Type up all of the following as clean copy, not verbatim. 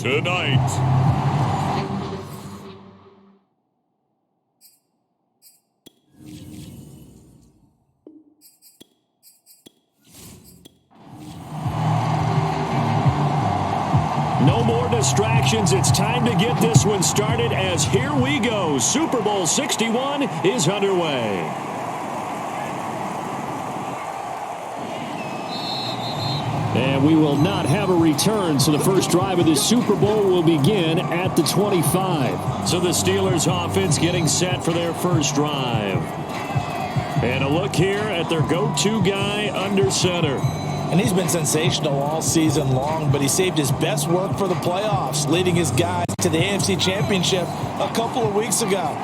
tonight. No more distractions. It's time to get this one started as here we go. Super Bowl 61 is underway. And we will not have a return, so the first drive of the Super Bowl will begin at the 25. So the Steelers offense getting set for their first drive. And a look here at their go-to guy under center. And he's been sensational all season long, but he saved his best work for the playoffs, leading his guys to the AFC Championship a couple of weeks ago.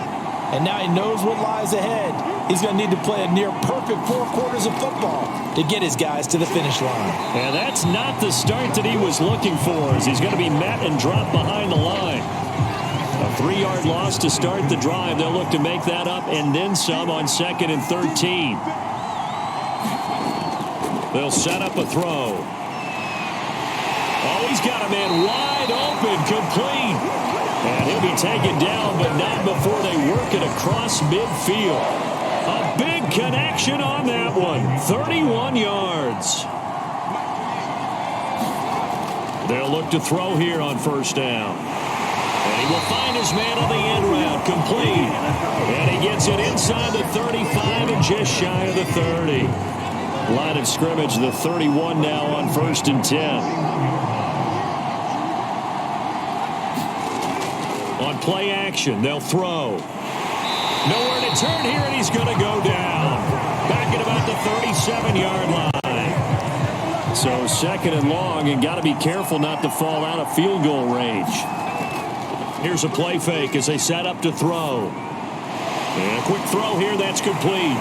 And now he knows what lies ahead. He's going to need to play a near-perfect 4 quarters of football to get his guys to the finish line. And that's not the start that he was looking for, as he's going to be met and dropped behind the line. A 3-yard loss to start the drive. They'll look to make that up and then some on 2nd and 13. They'll set up a throw. Oh, he's got a man wide open, complete. And he'll be taken down, but not before they work it across midfield. A big connection on that one. 31 yards. They'll look to throw here on first down. And he will find his man on the end route, complete. And he gets it inside the 35 and just shy of the 30. Line of scrimmage, the 31 now on 1st and 10. On play action, they'll throw. Nowhere to turn here, and he's going to go down. Back at about the 37-yard line. So 2nd and long, and got to be careful not to fall out of field goal range. Here's a play fake as they set up to throw. And a quick throw here, that's complete.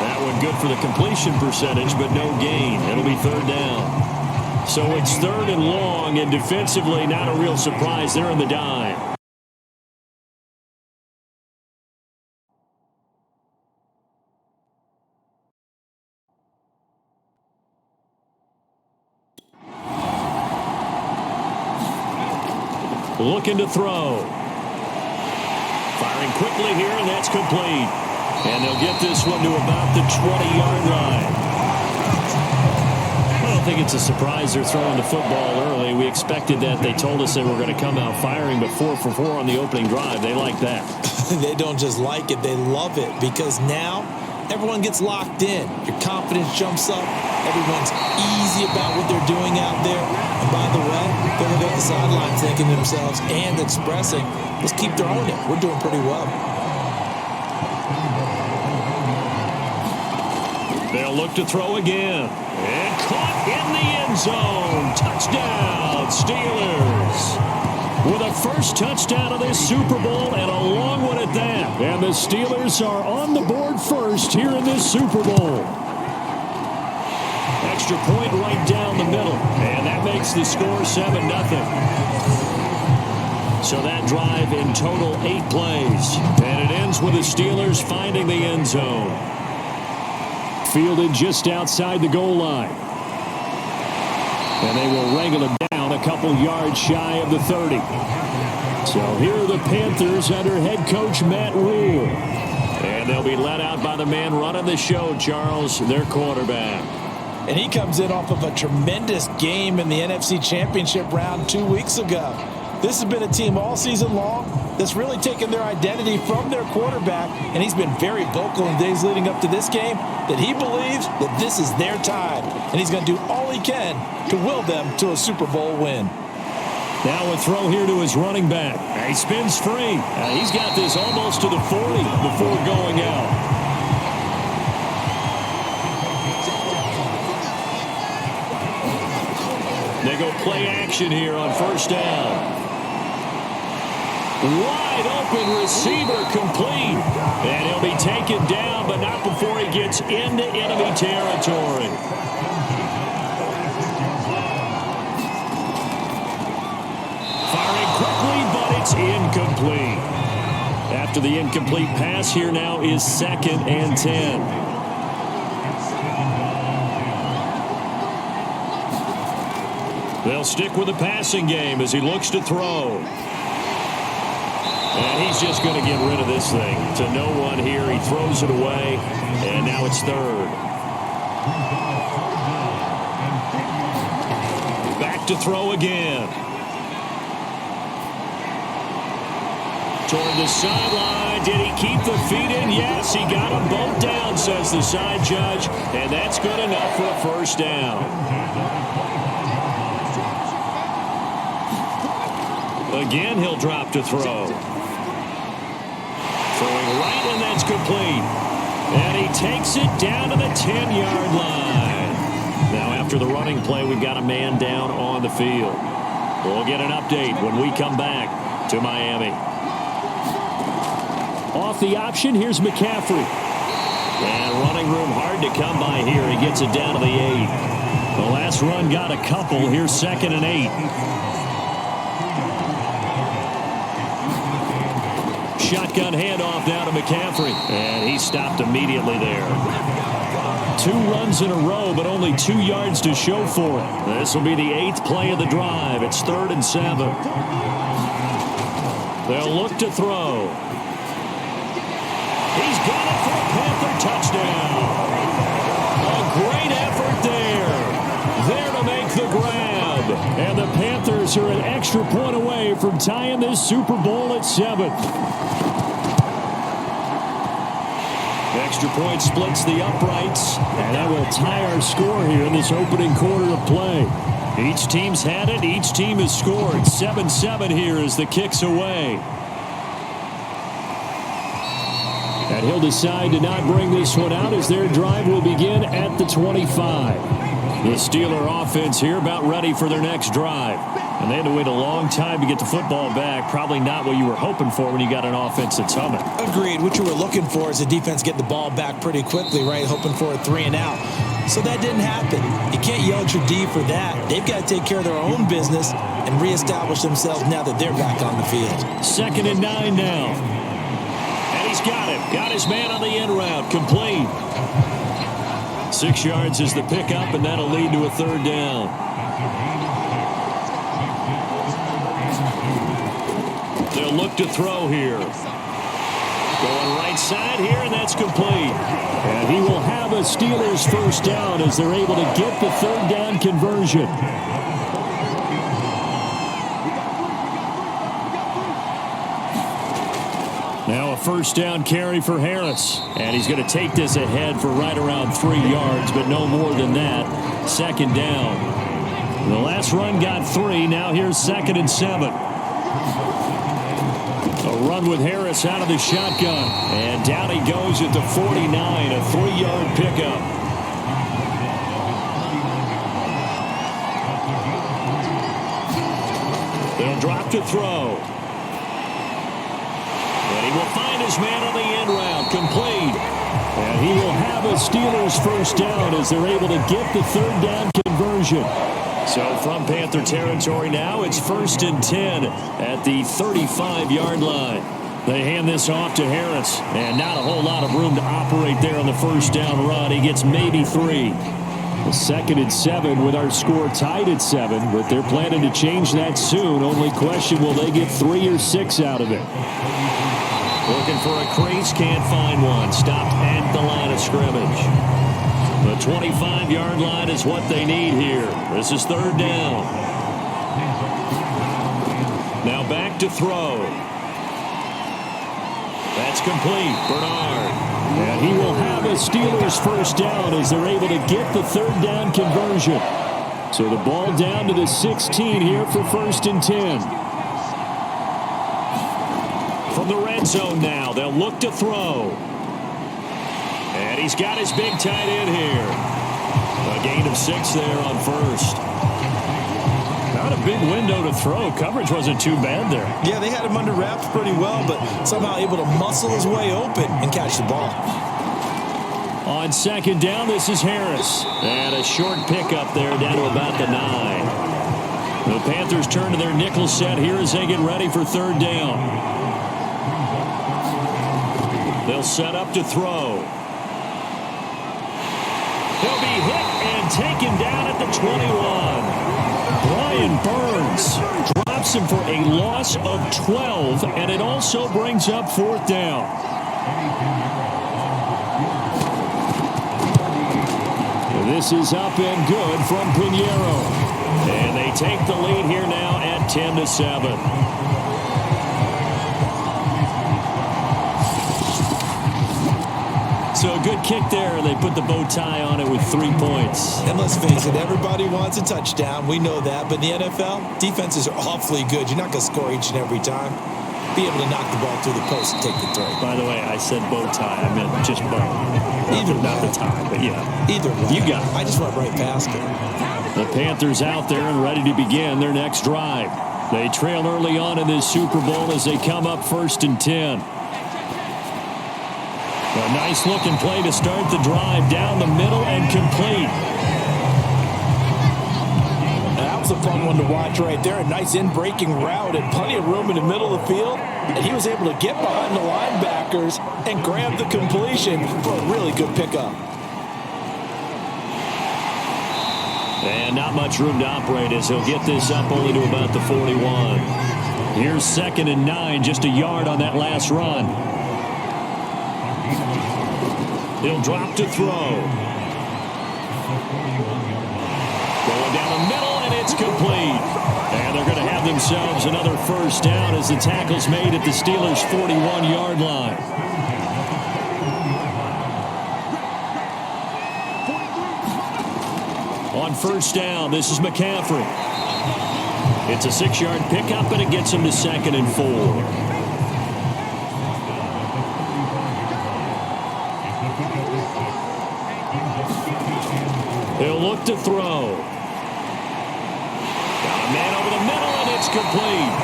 That one good for the completion percentage, but no gain. It'll be 3rd down. So it's 3rd and long, and defensively not a real surprise. They're in the dime. Looking to throw. Firing quickly here, and that's complete. And they'll get this one to about the 20-yard line. I don't think it's a surprise they're throwing the football early. We expected that. They told us they were going to come out firing, but 4 for 4 on the opening drive. They like that. They don't just like it, they love it, because now everyone gets locked in. Your confidence jumps up. Everyone's easy about what they're doing out there. And by the way, they're looking at the sideline thinking to themselves and expressing, let's keep throwing it. We're doing pretty well. They'll look to throw again. And caught in the end zone. Touchdown, Steelers. With a first touchdown of this Super Bowl, and a long one at that. And the Steelers are on the board first here in this Super Bowl. Extra point right down the middle. And that makes the score 7-0. So that drive in total 8 plays. And it ends with the Steelers finding the end zone. Fielded just outside the goal line. And they will wrangle it down a couple yards shy of the 30. So here are the Panthers under head coach Matt Rule. And they'll be let out by the man running the show, Charles, their quarterback. And he comes in off of a tremendous game in the NFC Championship round 2 weeks ago. This has been a team all season long that's really taken their identity from their quarterback, and he's been very vocal in days leading up to this game that he believes that this is their time, and he's going to do all he can to will them to a Super Bowl win. Now a throw here to his running back. He spins free. He's got this almost to the 40 before going out. They go play action here on first down. Wide open receiver complete. And he'll be taken down, but not before he gets into enemy territory. Firing quickly, but it's incomplete. After the incomplete pass, here now is 2nd and 10. They'll stick with the passing game as he looks to throw. And he's just going to get rid of this thing to no one here. He throws it away, and now it's third. Back to throw again. Toward the sideline. Did he keep the feet in? Yes, he got them both down, says the side judge. And that's good enough for a first down. Again, he'll drop to throw. Throwing right, and that's complete. And he takes it down to the 10-yard line. Now, after the running play, we've got a man down on the field. We'll get an update when we come back to Miami. Off the option, here's McCaffrey. And running room hard to come by here. He gets it down to the 8. The last run got a couple. Here's 2nd and 8. Shotgun handoff down to McCaffrey. And he stopped immediately there. 2 runs in a row, but only 2 yards to show for it. This will be the 8th play of the drive. It's 3rd and 7. They'll look to throw. He's got it for a Panther touchdown. A great effort there. There to make the grab. And the Panthers are an extra point away from tying this Super Bowl at 7. Extra point splits the uprights. And that will tie our score here in this opening quarter of play. Each team's had it. Each team has scored. 7-7 here as the kick's away. And he'll decide to not bring this one out as their drive will begin at the 25. The Steeler offense here about ready for their next drive. And they had to wait a long time to get the football back. Probably not what you were hoping for when you got an offense that's humming. Agreed. What you were looking for is the defense get the ball back pretty quickly, right? Hoping for a 3 and out. So that didn't happen. You can't yell at your D for that. They've got to take care of their own business and reestablish themselves now that they're back on the field. 2nd and 9 now. He's got it. Got his man on the in route. Complete. 6 yards is the pickup, and that'll lead to a 3rd down. They'll look to throw here. Going right side here, and that's complete. And he will have a Steelers first down as they're able to get the 3rd down conversion. Now a first down carry for Harris. And he's going to take this ahead for right around 3 yards, but no more than that. 2nd down. The last run got 3. Now here's 2nd and 7. A run with Harris out of the shotgun. And down he goes at the 49. A 3-yard pickup. They'll drop to throw. And he will find his man on the end route. Complete. And he will have a Steelers first down as they're able to get the 3rd down conversion. So from Panther territory now, it's 1st and 10 at the 35-yard line. They hand this off to Harris. And not a whole lot of room to operate there on the first down run. He gets maybe 3. The 2nd and 7 with our score tied at 7. But they're planning to change that soon. Only question, will they get 3 or 6 out of it? Looking for a crease, can't find one. Stopped at the line of scrimmage. The 25-yard line is what they need here. This is 3rd down. Now back to throw. That's complete. Bernard. And he will have a Steelers first down as they're able to get the 3rd down conversion. So the ball down to the 16 here for 1st and 10. From the red zone now, they'll look to throw. And he's got his big tight end here. A gain of 6 there on 1st. Not a big window to throw. Coverage wasn't too bad there. Yeah, they had him under wraps pretty well, but somehow able to muscle his way open and catch the ball. On 2nd down, this is Harris. And a short pickup there down to about the 9. The Panthers turn to their nickel set here as they get ready for 3rd down. They'll set up to throw. He'll be hit and taken down at the 21. Brian Burns drops him for a loss of 12, and it also brings up fourth down. This is up and good from Pinheiro. And they take the lead here now at 10-7. So a good kick there. They put the bow tie on it with 3 points. And let's face it, everybody wants a touchdown. We know that. But in the NFL, defenses are awfully good. You're not going to score each and every time. Be able to knock the ball through the post and take the throw. By the way, I said bow tie. I meant just bow. Either not the tie, but yeah. Either way. You got it. I just went right past it. The Panthers out there and ready to begin their next drive. They trail early on in this Super Bowl as they come up 1st and 10. A nice looking play to start the drive down the middle and complete. That was a fun one to watch right there. A nice in-breaking route and plenty of room in the middle of the field. And he was able to get behind the linebackers and grab the completion for a really good pickup. And not much room to operate as he'll get this up only to about the 41. Here's 2nd and 9, just a yard on that last run. He'll drop to throw. Going down the middle, and it's complete. And they're going to have themselves another first down as the tackle's made at the Steelers' 41-yard line. On first down, this is McCaffrey. It's a 6-yard pickup, and it gets him to 2nd and 4. He'll look to throw. Got a man over the middle, and it's complete.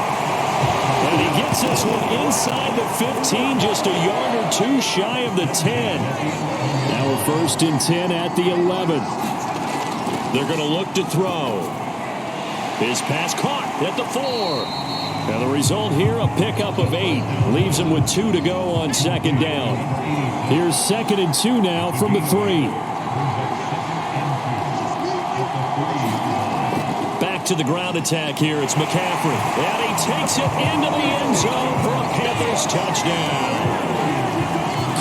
And he gets this one inside the 15, just a yard or two shy of the 10. Now we're 1st and 10 at the 11. They're going to look to throw. His pass caught at the 4. And the result here, a pickup of 8. Leaves him with 2 to go on 2nd down. Here's 2nd and 2 now from the 3. Back to the ground attack here. It's McCaffrey. And he takes it into the end zone for a Panthers touchdown.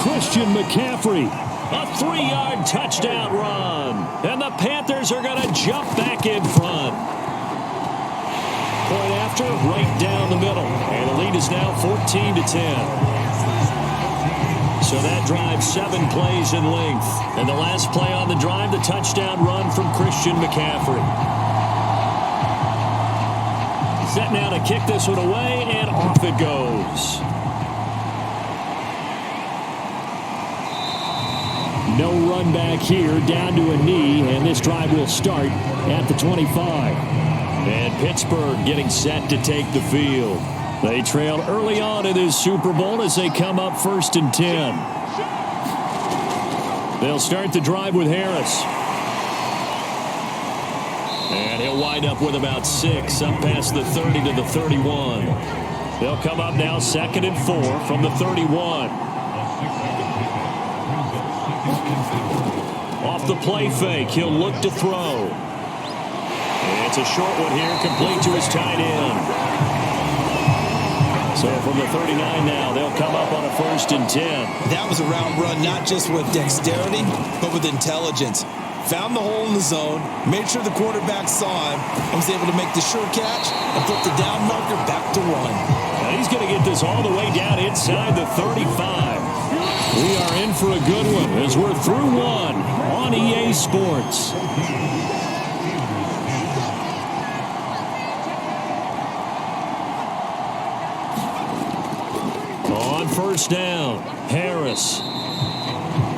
Christian McCaffrey, a 3-yard touchdown run. And the Panthers are going to jump back in front. Point after, right down the middle. And the lead is now 14-10. So that drive 7 plays in length. And the last play on the drive, the touchdown run from Christian McCaffrey. Set now to kick this one away, and off it goes. No run back here, down to a knee, and this drive will start at the 25. And Pittsburgh getting set to take the field. They trailed early on in this Super Bowl as they come up 1st and 10. They'll start the drive with Harris. And he'll wind up with about 6 up past the 30 to the 31. They'll come up now 2nd and 4 from the 31. Off the play fake, he'll look to throw. And it's a short one here, complete to his tight end. So from the 39 now, they'll come up on a 1st and 10. That was a route run, not just with dexterity, but with intelligence. Found the hole in the zone, made sure the quarterback saw him, and was able to make the sure catch and put the down marker back to 1. Now he's going to get this all the way down inside the 35. We are in for a good one as we're through one on EA Sports. On first down, Harris.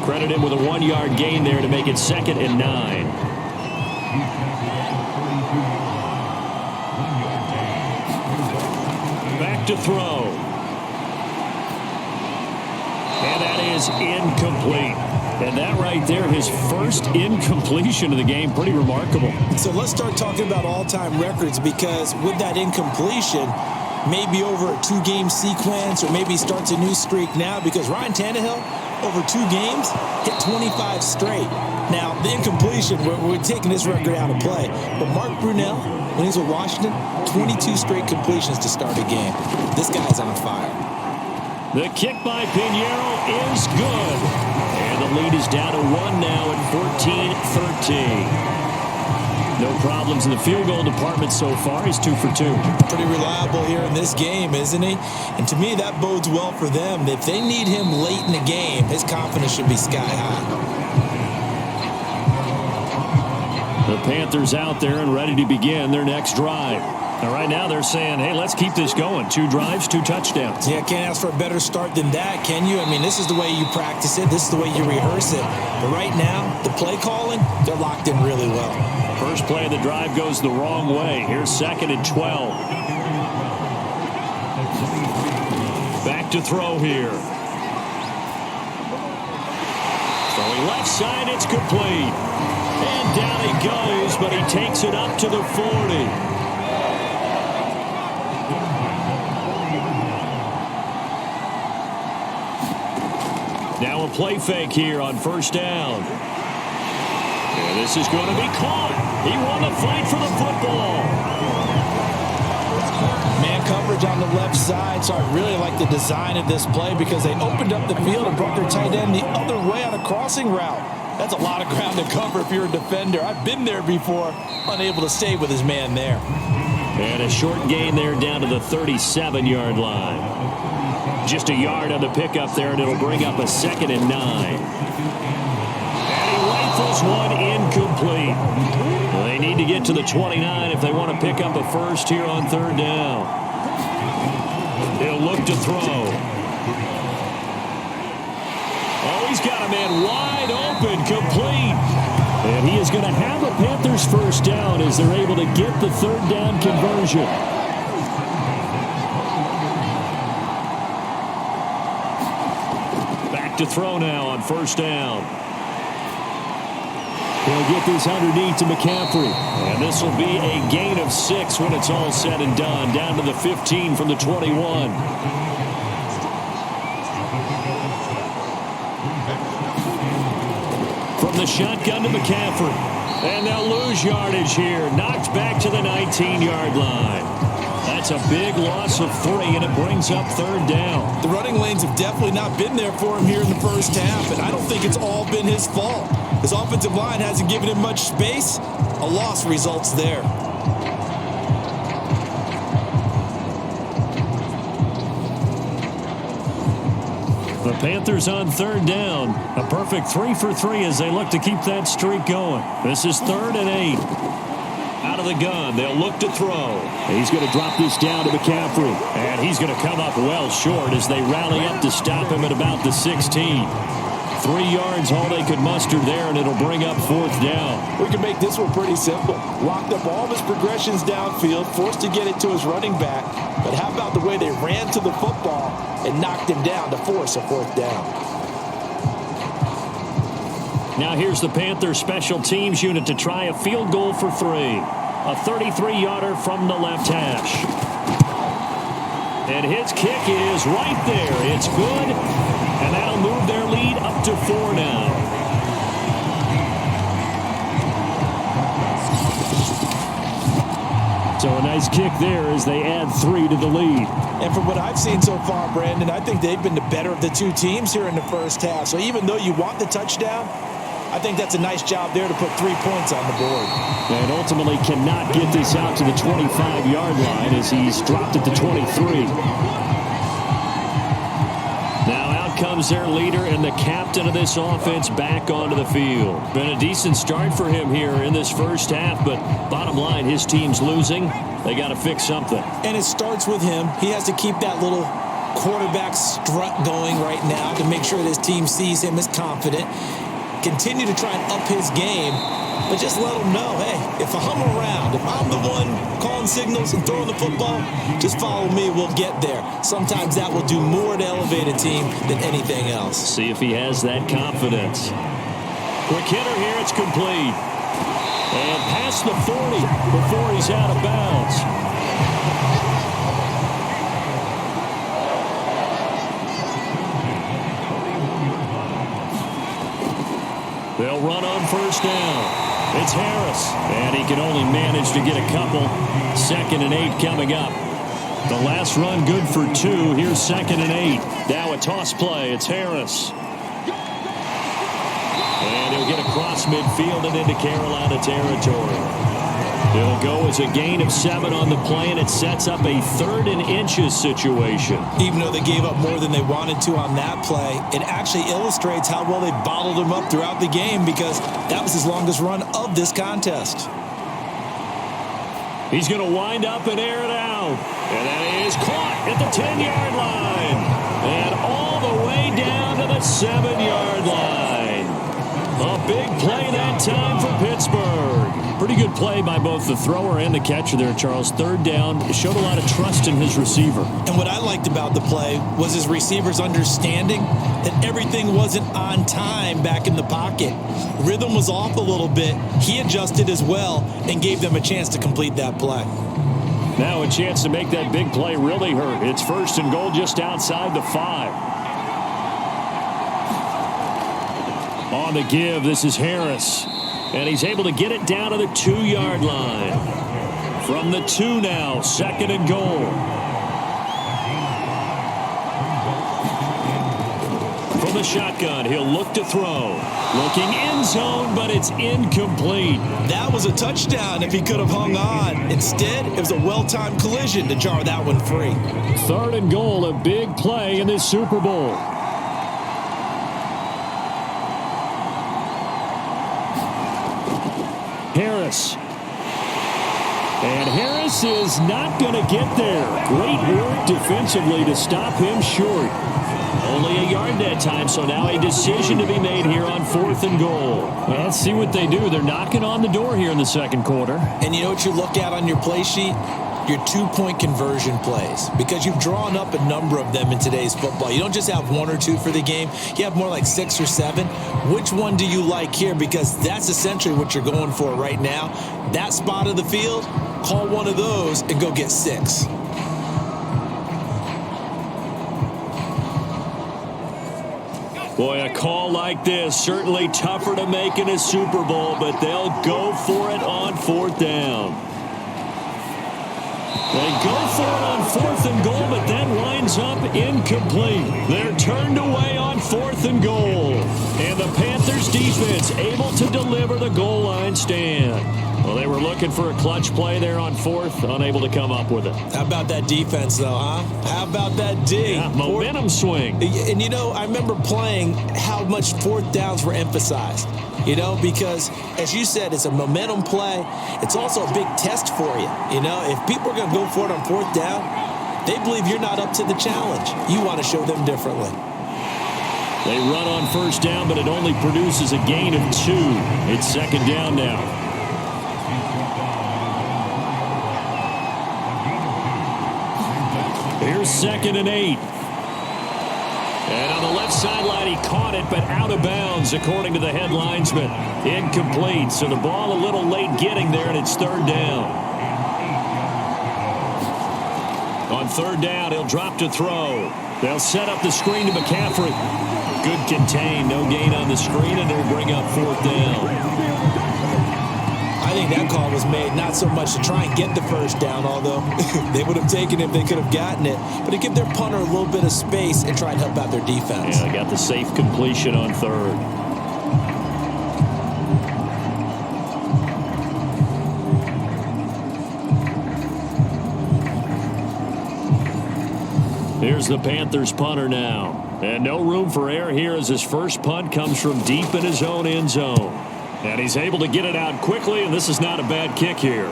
Credit him with a 1-yard gain there to make it 2nd and 9. Back to throw. And that is incomplete. And that right there, his first incompletion of the game, pretty remarkable. So let's start talking about all-time records, because with that incompletion, maybe over a 2-game sequence, or maybe starts a new streak now, because Ryan Tannehill, over 2 games, hit 25 straight. Now, the incompletion, we're taking this record out of play. But Mark Brunell when he's with Washington, 22 straight completions to start a game. This guy's on fire. The kick by Pinheiro is good. And the lead is down to 1 now at 14-13. No problems in the field goal department so far. He's 2 for 2. Pretty reliable here in this game, isn't he? And to me, that bodes well for them. If they need him late in the game, his confidence should be sky high. The Panthers out there and ready to begin their next drive. Now, right now they're saying, hey, let's keep this going. 2 drives, 2 touchdowns. Yeah, can't ask for a better start than that, can you? I mean, this is the way you practice it. This is the way you rehearse it. But right now, the play calling, they're locked in really well. First play of the drive goes the wrong way. Here's 2nd and 12. Back to throw here. Throwing left side, it's complete. And down he goes, but he takes it up to the 40. Now a play fake here on first down. And this is going to be caught. He won the fight for the football. Man coverage on the left side, so I really like the design of this play because they opened up the field and brought their tight end the other way on a crossing route. That's a lot of ground to cover if you're a defender. I've been there before, unable to stay with his man there. And a short gain there down to the 37-yard line. Just a yard on the pickup there, and it'll bring up a 2nd and 9. Rifles one incomplete. Well, they need to get to the 29 if they want to pick up a first here on 3rd down. He'll look to throw. Oh, he's got a man wide open, complete. And he is going to have a Panthers first down as they're able to get the 3rd down conversion. Back to throw now on first down. He'll get this underneath to McCaffrey. And this will be a gain of 6 when it's all said and done. Down to the 15 from the 21. From the shotgun to McCaffrey. And they'll lose yardage here. Knocked back to the 19-yard line. That's a big loss of 3, and it brings up 3rd down. The running lanes have definitely not been there for him here in the first half, and I don't think it's all been his fault. His offensive line hasn't given him much space. A loss results there. The Panthers on 3rd down. A perfect 3 for 3 as they look to keep that streak going. This is 3rd and 8. Out of the gun, they'll look to throw. He's going to drop this down to McCaffrey. And he's going to come up well short as they rally up to stop him at about the 16. 3 yards, all they could muster there, and it'll bring up 4th down. We can make this one pretty simple. Locked up all of his progressions downfield, forced to get it to his running back. But how about the way they ran to the football and knocked him down to force a 4th down? Now here's the Panthers special teams unit to try a field goal for 3. A 33-yarder from the left hash. And his kick is right there. It's good. And that'll move their lead up to 4 now. So a nice kick there as they add 3 to the lead. And from what I've seen so far, Brandon, I think they've been the better of the 2 teams here in the first half. So even though you want the touchdown, I think that's a nice job there to put 3 points on the board. And ultimately cannot get this out to the 25-yard line as he's dropped at the 23. Now out comes their leader and the captain of this offense back onto the field. Been a decent start for him here in this first half, but bottom line, his team's losing. They got to fix something. And it starts with him. He has to keep that little quarterback strut going right now to make sure that his team sees him as confident. Continue to try and up his game, but just let him know, hey, if I'm around, if I'm the one calling signals and throwing the football, just follow me, we'll get there. Sometimes that will do more to elevate a team than anything else. See if he has that confidence. Quick hitter here, it's complete. And past the 40 before he's out of bounds. They'll run on first down. It's Harris, and he can only manage to get a couple. 2nd and 8 coming up. The last run good for 2. Here's 2nd and 8. Now a toss play. It's Harris. And he'll get across midfield and into Carolina territory. It'll go as a gain of 7 on the play, and it sets up a 3rd and inches situation. Even though they gave up more than they wanted to on that play, it actually illustrates how well they bottled him up throughout the game because that was his longest run of this contest. He's going to wind up and air it out. And that is caught at the 10-yard line. And all the way down to the 7-yard line. A big play that time for Pittsburgh. Pretty good play by both the thrower and the catcher there, Charles. 3rd down. It showed a lot of trust in his receiver. And what I liked about the play was his receiver's understanding that everything wasn't on time back in the pocket. Rhythm was off a little bit. He adjusted as well and gave them a chance to complete that play. Now a chance to make that big play really hurt. It's 1st and goal just outside the 5. On the give, this is Harris. And he's able to get it down to the 2-yard line. From the 2 now, 2nd and goal. From the shotgun, he'll look to throw. Looking end zone, but it's incomplete. That was a touchdown if he could have hung on. Instead, it was a well-timed collision to jar that one free. 3rd and goal, a big play in this Super Bowl. Harris. And Harris is not going to get there. Great work defensively to stop him short. Only a yard that time, so now a decision to be made here on 4th and goal. Well, let's see what they do. They're knocking on the door here in the 2nd quarter. And you know what you look at on your play sheet? Your 2-point conversion plays, because you've drawn up a number of them in today's football. You don't just have 1 or 2 for the game. You have more like 6 or 7. Which one do you like here? Because that's essentially what you're going for right now. That spot of the field, call one of those and go get 6. Boy, a call like this, certainly tougher to make in a Super Bowl, but they'll go for it on 4th down. They go for it on 4th and goal, but that winds up incomplete. They're turned away on 4th and goal. And the Panthers defense able to deliver the goal line stand. Well, they were looking for a clutch play there on 4th, unable to come up with it. How about that defense, though, huh? How about that D? Yeah, momentum swing. And, you know, I remember playing how much 4th downs were emphasized. You know, because, as you said, it's a momentum play. It's also a big test for you. You know, if people are going to go for it on 4th down, they believe you're not up to the challenge. You want to show them differently. They run on 1st down, but it only produces a gain of 2. It's 2nd down now. Here's 2nd and 8. And on the left sideline, he caught it, but out of bounds, according to the head linesman. Incomplete, so the ball a little late getting there, and it's 3rd down. On 3rd down, he'll drop to throw. They'll set up the screen to McCaffrey. Good contain, no gain on the screen, and they'll bring up 4th down. I think that call was made not so much to try and get the 1st down, although they would have taken it if they could have gotten it, but to give their punter a little bit of space and try and help out their defense. Yeah, they got the safe completion on 3rd. Here's the Panthers punter now. And no room for error here as his first punt comes from deep in his own end zone. And he's able to get it out quickly, and this is not a bad kick here.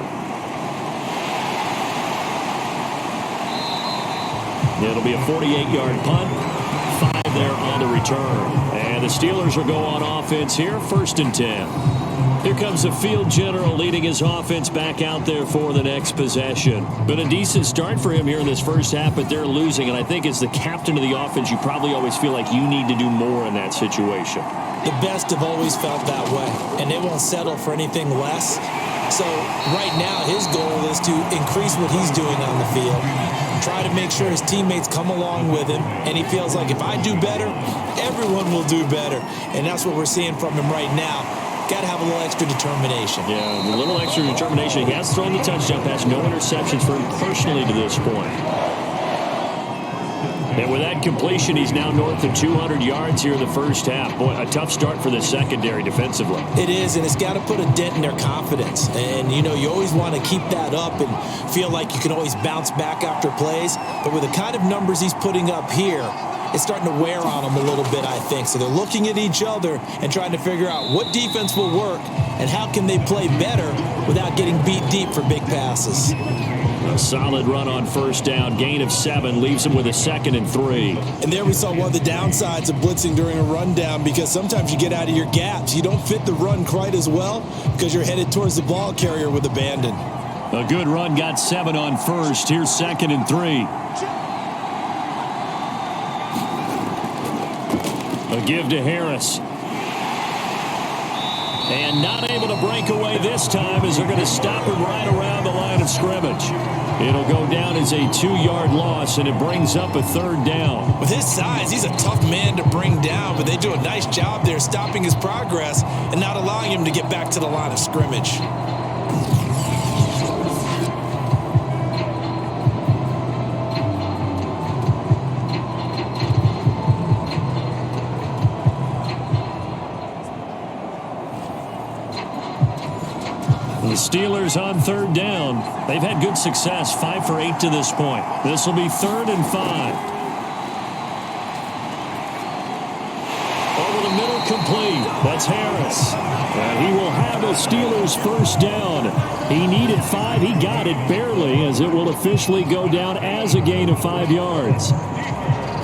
It'll be a 48-yard punt. 5 there on the return. And the Steelers will go on offense here, 1st and 10. Here comes the field general leading his offense back out there for the next possession. Been a decent start for him here in this first half, but they're losing. And I think as the captain of the offense, you probably always feel like you need to do more in that situation. The best have always felt that way, and they won't settle for anything less. So right now, his goal is to increase what he's doing on the field, try to make sure his teammates come along with him, and he feels like if I do better, everyone will do better. And that's what we're seeing from him right now. got to have a little extra determination. Yeah, a little extra determination. He has thrown the touchdown pass. No interceptions for him personally to this point. And with that completion, he's now north of 200 yards here in the first half. Boy, a tough start for the secondary defensively. It is, and it's got to put a dent in their confidence. And, you know, you always want to keep that up and feel like you can always bounce back after plays. But with the kind of numbers he's putting up here, it's starting to wear on them a little bit, I think. So they're looking at each other and trying to figure out what defense will work and how can they play better without getting beat deep for big passes. A solid run on first down. Gain of 7 leaves him with a 2nd and 3. And there we saw one of the downsides of blitzing during a rundown, because sometimes you get out of your gaps. You don't fit the run quite as well because you're headed towards the ball carrier with abandon. A good run, got 7 on first. Here's 2nd and 3. A give to Harris. And not able to break away this time, as they're going to stop him right around the line of scrimmage. It'll go down as a 2-yard loss, and it brings up a 3rd down. With his size, he's a tough man to bring down, but they do a nice job there stopping his progress and not allowing him to get back to the line of scrimmage. The Steelers on 3rd down. They've had good success, 5 for 8 to this point. This will be 3rd and 5. Over the middle, complete. That's Harris. And he will have a Steelers first down. He needed 5. He got it barely, as it will officially go down as a gain of 5 yards.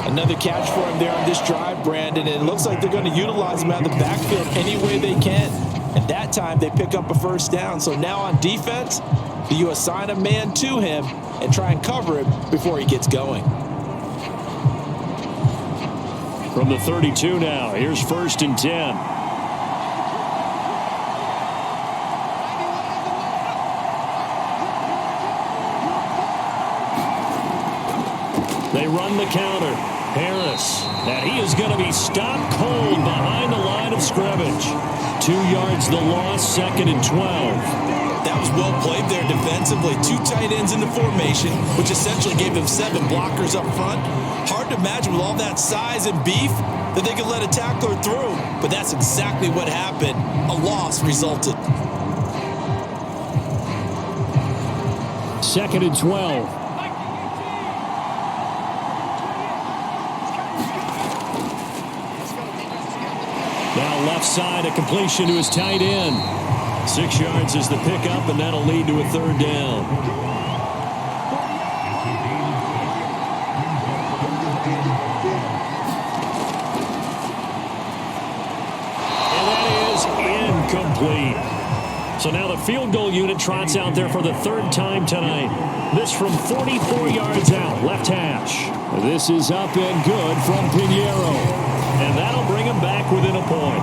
Another catch for him there on this drive, Brandon. And it looks like they're going to utilize him out of the backfield any way they can. And that time they pick up a first down. So now on defense, you assign a man to him and try and cover him before he gets going. From the 32 now, here's 1st and 10. They run the counter. Harris. And he is going to be stopped cold behind the line of scrimmage. 2 yards the loss, 2nd and 12. That was well played there defensively. 2 tight ends in the formation, which essentially gave them 7 blockers up front. Hard to imagine with all that size and beef that they could let a tackler through. But that's exactly what happened. A loss resulted. 2nd and 12. Now left side, a completion to his tight end. 6 yards is the pickup, and that'll lead to a 3rd down. And that is incomplete. So now the field goal unit trots out there for the 3rd time tonight. This from 44 yards out, left hash. This is up and good from Pinheiro. And that'll bring him back within a point.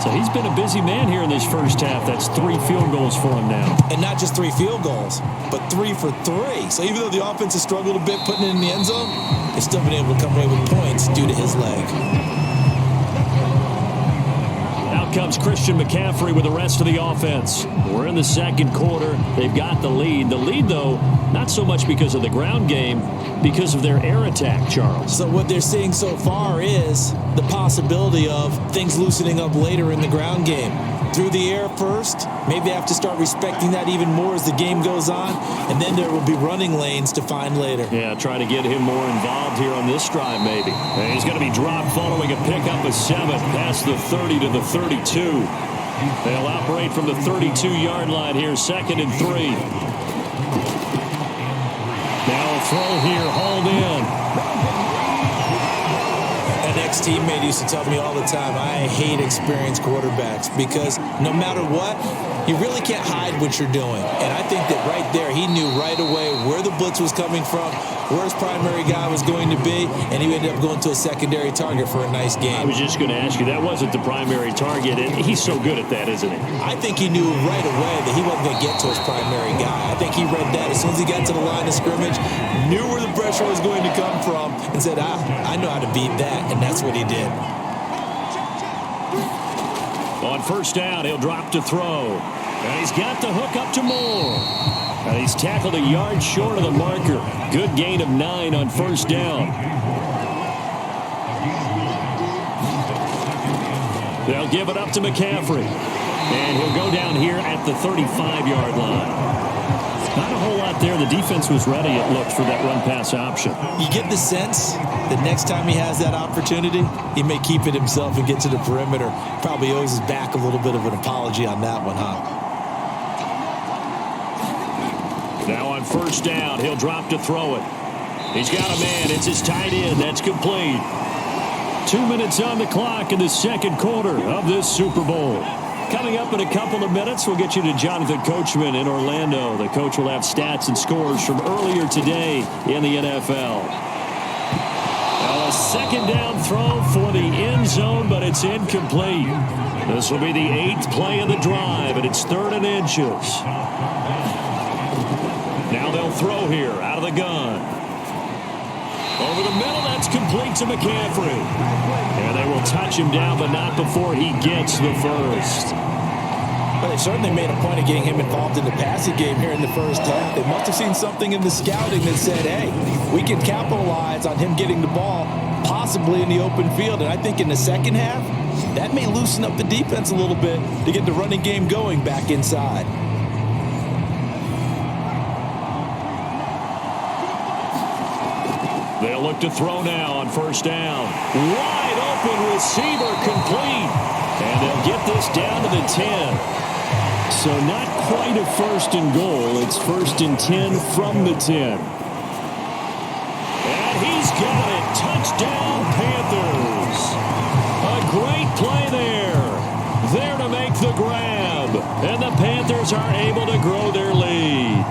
So he's been a busy man here in this first half. That's 3 field goals for him now. And not just 3 field goals, but 3 for 3. So even though the offense has struggled a bit putting it in the end zone, they've still been able to come away with points due to his leg. Comes Christian McCaffrey with the rest of the offense. We're in the 2nd quarter. They've got the lead. The lead, though, not so much because of the ground game, because of their air attack, Charles. So what they're seeing so far is the possibility of things loosening up later in the ground game. Through the air first, maybe they have to start respecting that even more as the game goes on, and then there will be running lanes to find later. Yeah, try to get him more involved here on this drive, maybe. And he's going to be dropped following a pickup of 7 past the 30 to the 32. They'll operate from the 32-yard line here, 2nd and 3. Now a throw here, hauled in. An ex-teammate used to tell me all the time, I hate experienced quarterbacks because no matter what, you really can't hide what you're doing. And I think that right there, he knew right away where the blitz was coming from, where his primary guy was going to be, and he ended up going to a secondary target for a nice game. I was just going to ask you, that wasn't the primary target, and he's so good at that, isn't he? I think he knew right away that he wasn't going to get to his primary guy. I think he read that as soon as he got to the line of scrimmage, knew where the pressure pressure was going to come from and said, I know how to beat that, and that's what he did. On first down, he'll drop to throw. And he's got the hook up to Moore. And he's tackled a yard short of the marker. Good gain of 9 on first down. They'll give it up to McCaffrey. And he'll go down here at the 35-yard line. Not a whole lot there. The defense was ready, it looked, for that run-pass option. You get the sense that next time he has that opportunity, he may keep it himself and get to the perimeter. Probably owes his back a little bit of an apology on that one, huh? Now on first down, he'll drop to throw it. He's got a man. It's his tight end. That's complete. 2 minutes on the clock in the second quarter of this Super Bowl. Coming up in a couple of minutes, we'll get you to Jonathan Coachman in Orlando. The coach will have stats and scores from earlier today in the NFL. Now a second down throw for the end zone, but it's incomplete. This will be the 8th play of the drive, and it's 3rd and inches. Now they'll throw here out of the gun. Over the middle, that's complete to McCaffrey. And they will touch him down, but not before he gets the first. Well, they certainly made a point of getting him involved in the passing game here in the first half. They must have seen something in the scouting that said, hey, we can capitalize on him getting the ball, possibly in the open field. And I think in the second half, that may loosen up the defense a little bit to get the running game going back inside. They'll look to throw now on first down. Wide open receiver complete. And they'll get this down to the 10. So not quite a 1st and goal. It's 1st and 10 from the 10. And he's got it. Touchdown, Panthers. A great play there. There to make the grab. And the Panthers are able to grow their lead.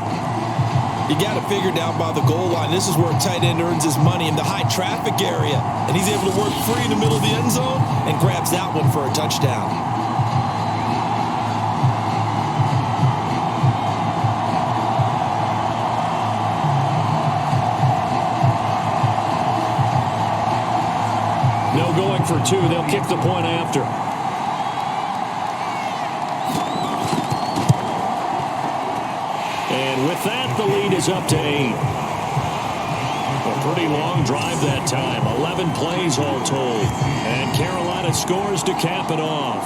You got to figure down by the goal line. This is where a tight end earns his money, in the high traffic area. And he's able to work free in the middle of the end zone and grabs that one for a touchdown. No going for 2. They'll kick the point after. And with that, the lead is up to 8. A pretty long drive that time. 11 plays all told. And Carolina scores to cap it off.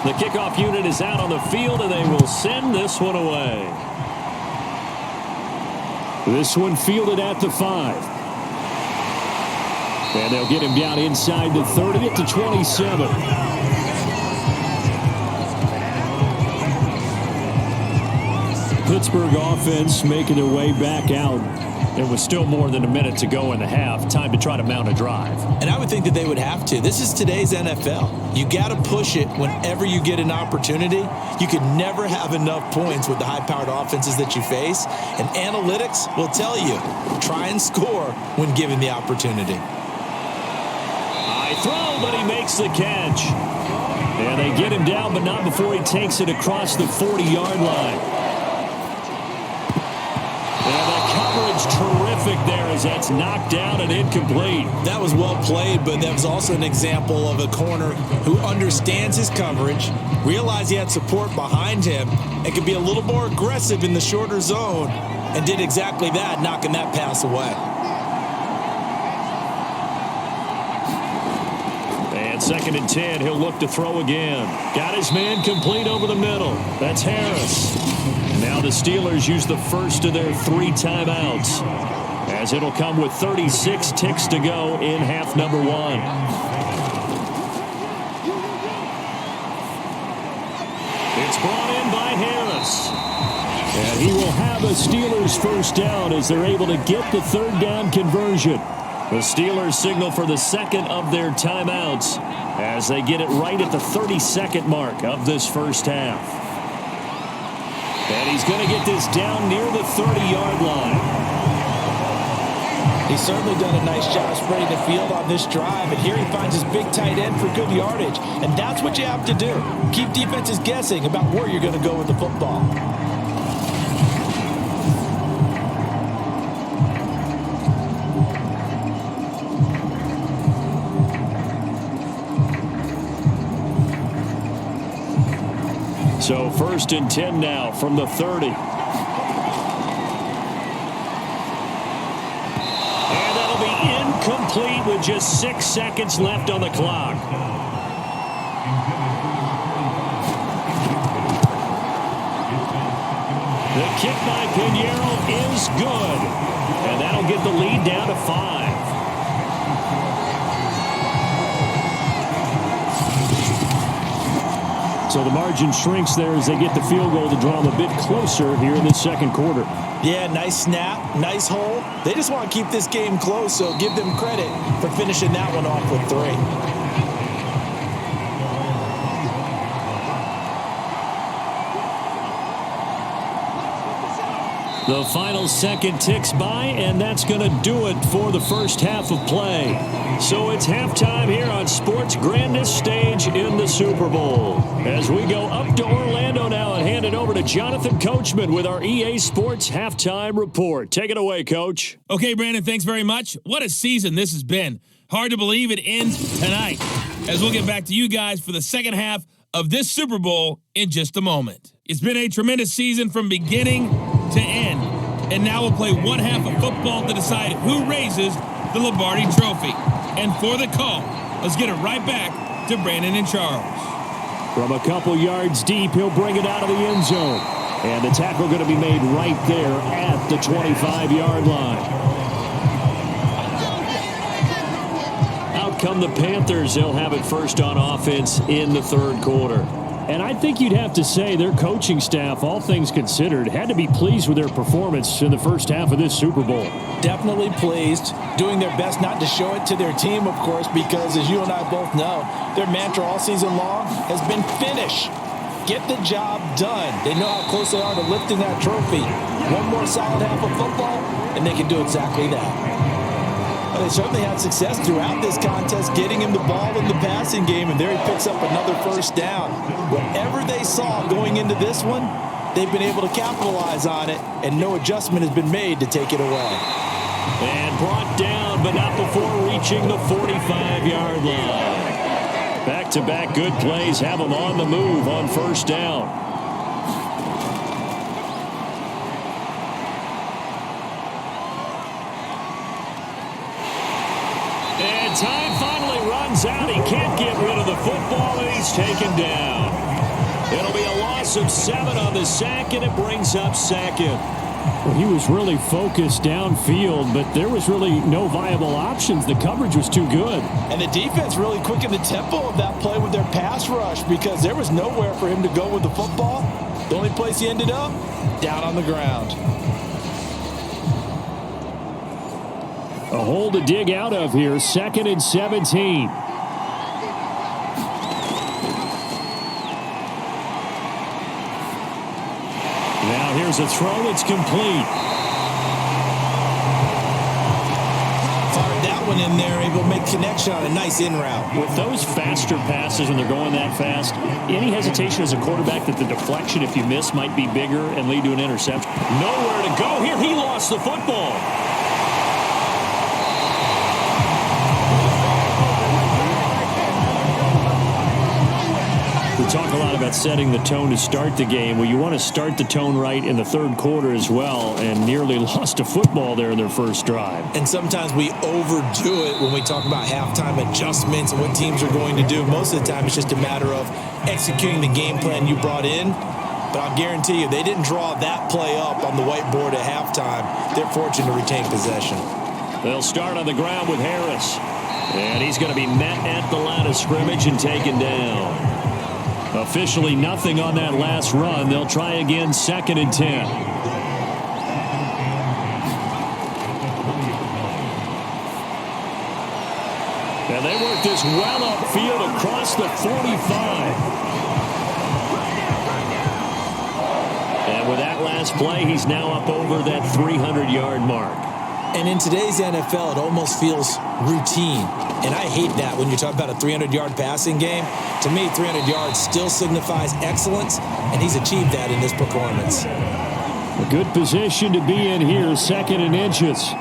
The kickoff unit is out on the field, and they will send this one away. This one fielded at the 5. And they'll get him down inside the 30 at the 27. Pittsburgh offense making their way back out. There was still more than a minute to go in the half. Time to try to mount a drive. And I would think that they would have to. This is today's NFL. You got to push it whenever you get an opportunity. You can never have enough points with the high-powered offenses that you face. And analytics will tell you, try and score when given the opportunity. High throw, but he makes the catch. And they get him down, but not before he takes it across the 40-yard line. Terrific there as that's knocked down and incomplete. That was well played, but that was also an example of a corner who understands his coverage, realized he had support behind him, and could be a little more aggressive in the shorter zone, and did exactly that, knocking that pass away. And 2nd and 10, he'll look to throw again. Got his man complete over the middle. That's Harris. Now the Steelers use the first of their 3 timeouts, as it'll come with 36 ticks to go in half number 1. It's brought in by Harris. And he will have a Steelers first down as they're able to get the 3rd down conversion. The Steelers signal for the 2nd of their timeouts as they get it right at the 32nd mark of this first half. And he's going to get this down near the 30-yard line. He's certainly done a nice job spreading the field on this drive, and here he finds his big tight end for good yardage. And that's what you have to do. Keep defenses guessing about where you're going to go with the football. So 1st and 10 now from the 30. And that'll be incomplete with just 6 seconds left on the clock. The kick by Pinheiro is good. And that'll get the lead down to 5. So the margin shrinks there as they get the field goal to draw them a bit closer here in this second quarter. Yeah, nice snap, nice hole. They just want to keep this game close, so give them credit for finishing that one off with 3. The final second ticks by, and that's going to do it for the first half of play. So it's halftime here on sports' grandest stage in the Super Bowl. As we go up to Orlando now and hand it over to Jonathan Coachman with our EA Sports Halftime Report. Take it away, Coach. Okay, Brandon, thanks very much. What a season this has been. Hard to believe it ends tonight, as we'll get back to you guys for the second half of this Super Bowl in just a moment. It's been a tremendous season from beginning to end, and now we'll play one half of football to decide who raises the Lombardi Trophy. And for the call, let's get it right back to Brandon and Charles. From a couple yards deep, he'll bring it out of the end zone. And the tackle going to be made right there at the 25-yard line. Out come the Panthers. They'll have it first on offense in the third quarter. And I think you'd have to say their coaching staff, all things considered, had to be pleased with their performance in the first half of this Super Bowl. Definitely pleased, doing their best not to show it to their team, of course, because as you and I both know, their mantra all season long has been finish. Get the job done. They know how close they are to lifting that trophy. One more solid half of football, and they can do exactly that. Well, they certainly had success throughout this contest, getting him the ball in the passing game, and there he picks up another first down. Whatever they saw going into this one, they've been able to capitalize on it, and no adjustment has been made to take it away. And brought down, but not before reaching the 45-yard line. Back-to-back good plays have them on the move on first down. And time finally runs out. He can't get rid of the football, and he's taken down. It'll be a loss of 7 on the sack, and it brings up second. Well, he was really focused downfield, but there was really no viable options. The coverage was too good. And the defense really quickened the tempo of that play with their pass rush because there was nowhere for him to go with the football. The only place he ended up, down on the ground. A hole to dig out of here, 2nd and 17. Now here's a throw. It's complete. Fired that one in there, able to make connection on a nice in route. With those faster passes and they're going that fast, any hesitation as a quarterback that the deflection, if you miss, might be bigger and lead to an interception. Nowhere to go here. He lost the football. We talk a lot about setting the tone to start the game. Well, you want to start the tone right in the third quarter as well, and nearly lost a football there in their first drive. And sometimes we overdo it when we talk about halftime adjustments and what teams are going to do. Most of the time, it's just a matter of executing the game plan you brought in. But I'll guarantee you, they didn't draw that play up on the whiteboard at halftime. They're fortunate to retain possession. They'll start on the ground with Harris. And he's going to be met at the line of scrimmage and taken down. Officially nothing on that last run. They'll try again, 2nd and 10. And they work this well upfield across the 45. And with that last play, he's now up over that 300-yard mark. And in today's NFL, it almost feels routine. And I hate that when you talk about a 300-yard passing game. To me, 300 yards still signifies excellence, and he's achieved that in this performance. A good position to be in here, 2nd and inches.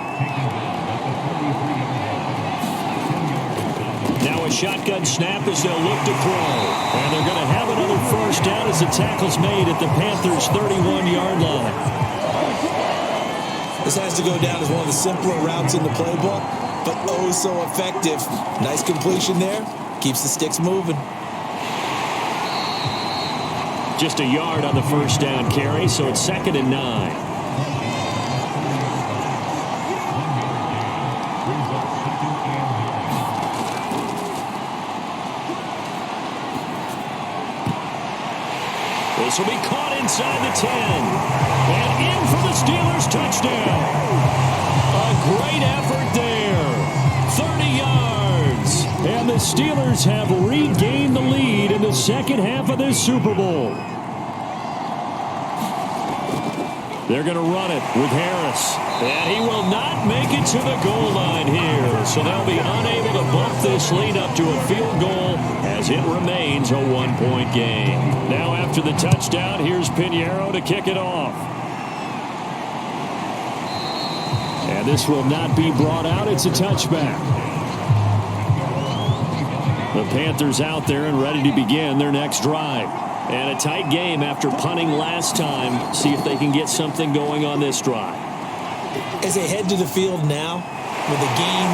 Now a shotgun snap as they'll look to throw. And they're going to have another first down as the tackle's made at the Panthers' 31-yard line. This has to go down as one of the simpler routes in the playbook, but oh so effective. Nice completion there. Keeps the sticks moving. Just a yard on the first down carry, so it's 2nd and 9. This will be caught inside the 10. And in for the Steelers touchdown. A great effort there. 30 yards. And the Steelers have regained the lead in the second half of this Super Bowl. They're going to run it with Harris. And he will not make it to the goal line here. So they'll be unable to bump this lead up to a field goal as it remains a one-point game. Now after the touchdown, here's Pinheiro to kick it off. And this will not be brought out. It's a touchback. The Panthers out there and ready to begin their next drive. And a tight game after punting last time. See if they can get something going on this drive. As they head to the field now, with the game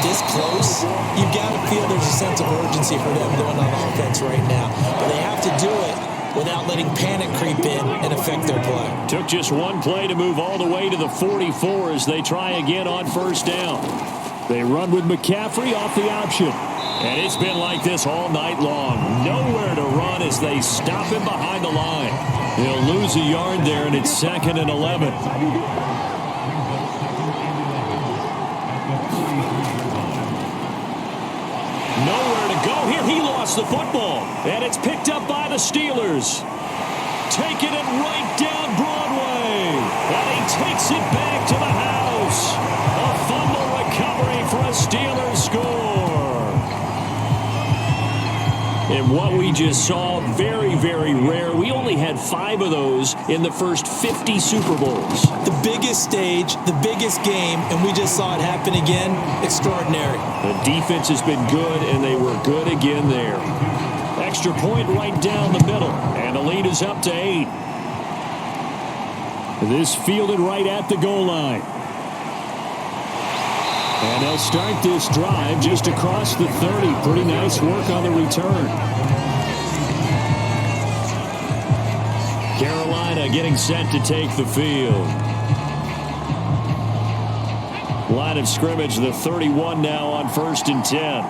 this close, you've got to feel there's a sense of urgency for them going on offense right now. But they have to do it without letting panic creep in and affect their play. Took just one play to move all the way to the 44 as they try again on first down. They run with McCaffrey off the option. And it's been like this all night long. Nowhere to run as they stop him behind the line. He'll lose a yard there, and it's 2nd and 11. Nowhere to go here. He lost the football. And it's picked up by the Steelers. Taking it right down Broadway. And he takes it back to the house. A fumble recovery for a Steelers score. And what we just saw, very, very rare. We only had 5 of those in the first 50 Super Bowls. The biggest stage, the biggest game, and we just saw it happen again. Extraordinary. The defense has been good, and they were good again there. Extra point right down the middle, and the lead is up to 8. This fielded right at the goal line. And they'll start this drive just across the 30. Pretty nice work on the return. Carolina getting set to take the field. Line of scrimmage, the 31 now on 1st and 10.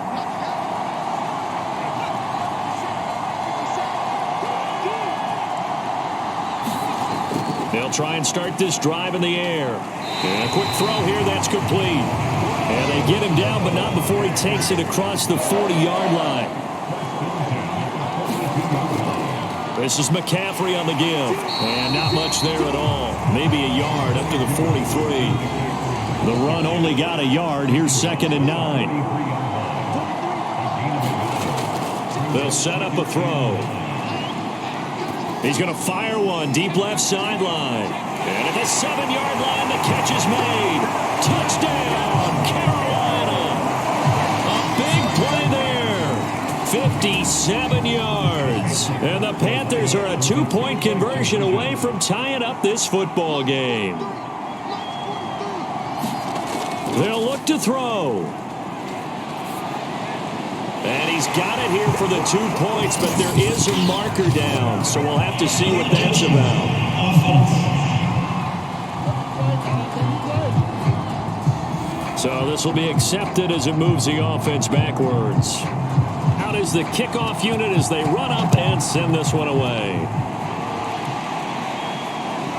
They'll try and start this drive in the air. And a quick throw here, that's complete. And they get him down, but not before he takes it across the 40-yard line. This is McCaffrey on the give. And not much there at all. Maybe a yard up to the 43. The run only got a yard. Here's 2nd and 9. They'll set up a throw. He's going to fire one deep left sideline. And at the 7-yard line, the catch is made. Touchdown, Carolina. A big play there. 57 yards. And the Panthers are a 2-point conversion away from tying up this football game. They'll look to throw. And he's got it here for the 2 points, but there is a marker down, so we'll have to see what that's about. So this will be accepted as it moves the offense backwards. Out is the kickoff unit as they run up and send this one away.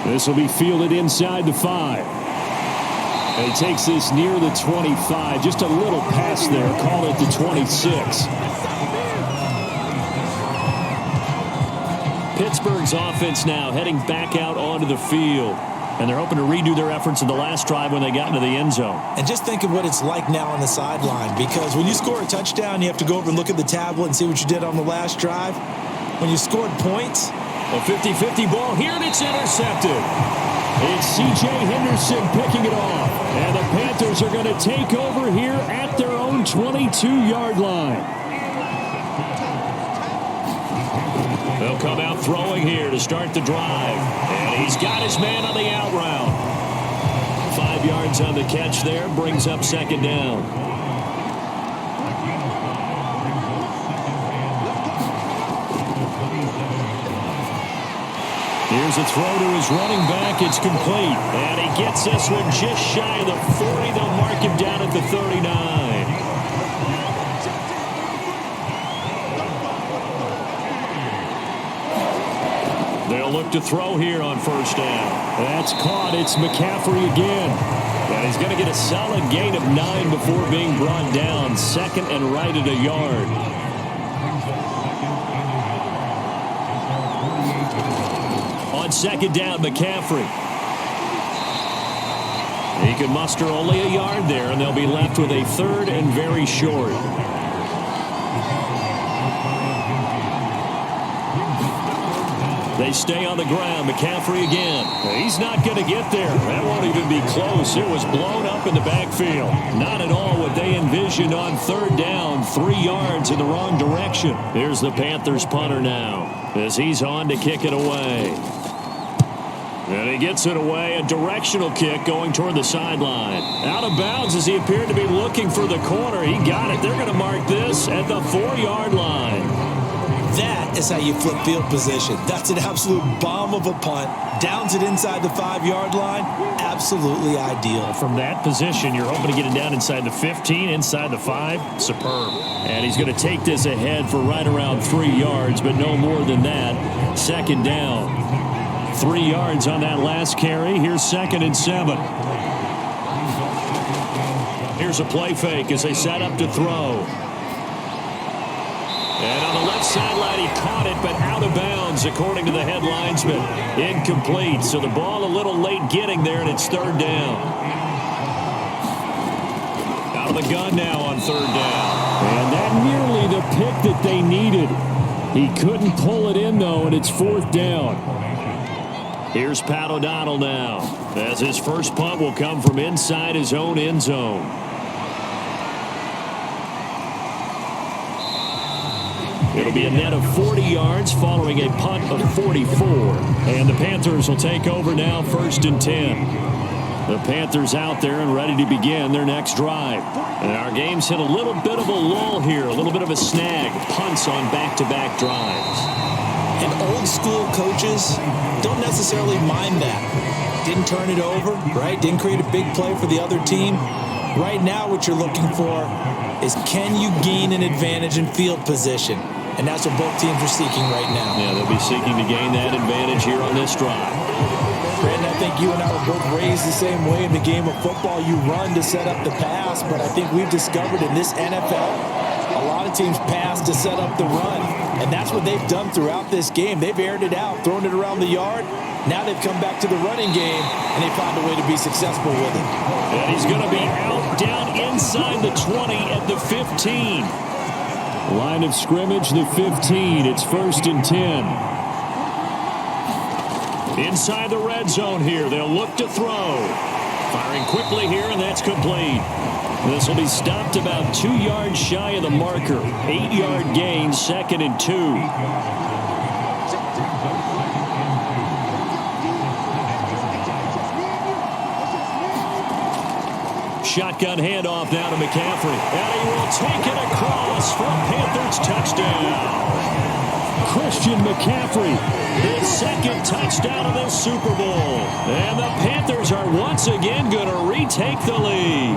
This will be fielded inside the 5. And he takes this near the 25. Just a little pass there. Call it the 26. Pittsburgh's offense now heading back out onto the field. And they're hoping to redo their efforts in the last drive when they got into the end zone. And just think of what it's like now on the sideline. Because when you score a touchdown, you have to go over and look at the tablet and see what you did on the last drive. When you scored points. A 50-50 ball here, and it's intercepted. It's C.J. Henderson picking it off. And the Panthers are going to take over here at their own 22-yard line. They'll come out throwing here to start the drive. And he's got his man on the out route. 5 yards on the catch there, brings up second down. Here's a throw to his running back. It's complete. And he gets this one just shy of the 40. They'll mark him down at the 39. They'll look to throw here on first down. That's caught. It's McCaffrey again. And he's going to get a solid gain of 9 before being brought down. Second and right at a yard. On second down, McCaffrey. He can muster only a yard there, and they'll be left with a third and very short. They stay on the ground. McCaffrey again. He's not going to get there. That won't even be close. It was blown up in the backfield. Not at all what they envisioned on third down. 3 yards in the wrong direction. Here's the Panthers punter now as he's on to kick it away. And he gets it away. A directional kick going toward the sideline. Out of bounds as he appeared to be looking for the corner. He got it. They're going to mark this at the 4-yard line. That is how you flip field position. That's an absolute bomb of a punt. Downs it inside the 5-yard line. Absolutely ideal. From that position, you're hoping to get it down inside the 15, inside the 5. Superb. And he's going to take this ahead for right around 3 yards, but no more than that. Second down. 3 yards on that last carry. Here's 2nd and 7. Here's a play fake as they set up to throw. And on the left sideline, he caught it, but out of bounds, according to the head linesman. Incomplete. So the ball a little late getting there, and it's third down. Out of the gun now on third down. And that nearly the pick that they needed. He couldn't pull it in, though, and it's fourth down. Here's Pat O'Donnell now, as his first punt will come from inside his own end zone. It'll be a net of 40 yards following a punt of 44. And the Panthers will take over now, 1st and 10. The Panthers out there and ready to begin their next drive. And our game's hit a little bit of a lull here, a little bit of a snag. Punts on back-to-back drives. And old school coaches don't necessarily mind that. Didn't turn it over, right? Didn't create a big play for the other team. Right now what you're looking for is, can you gain an advantage in field position? And that's what both teams are seeking right now. Yeah, they'll be seeking to gain that advantage here on this drive. Brandon, I think you and I were both raised the same way in the game of football. You run to set up the pass, but I think we've discovered in this NFL, a lot of teams pass to set up the run. And that's what they've done throughout this game. They've aired it out, thrown it around the yard. Now they've come back to the running game, and they found a way to be successful with it. And he's going to be out down inside the 20 at the 15. Line of scrimmage, the 15. It's 1st and 10. Inside the red zone here. They'll look to throw. Firing quickly here, and that's complete. This will be stopped about 2 yards shy of the marker. 8-yard gain, 2nd and 2. Shotgun handoff now to McCaffrey. And he will take it across for a Panthers touchdown. Christian McCaffrey, his 2nd touchdown of the Super Bowl. And the Panthers are once again going to retake the lead.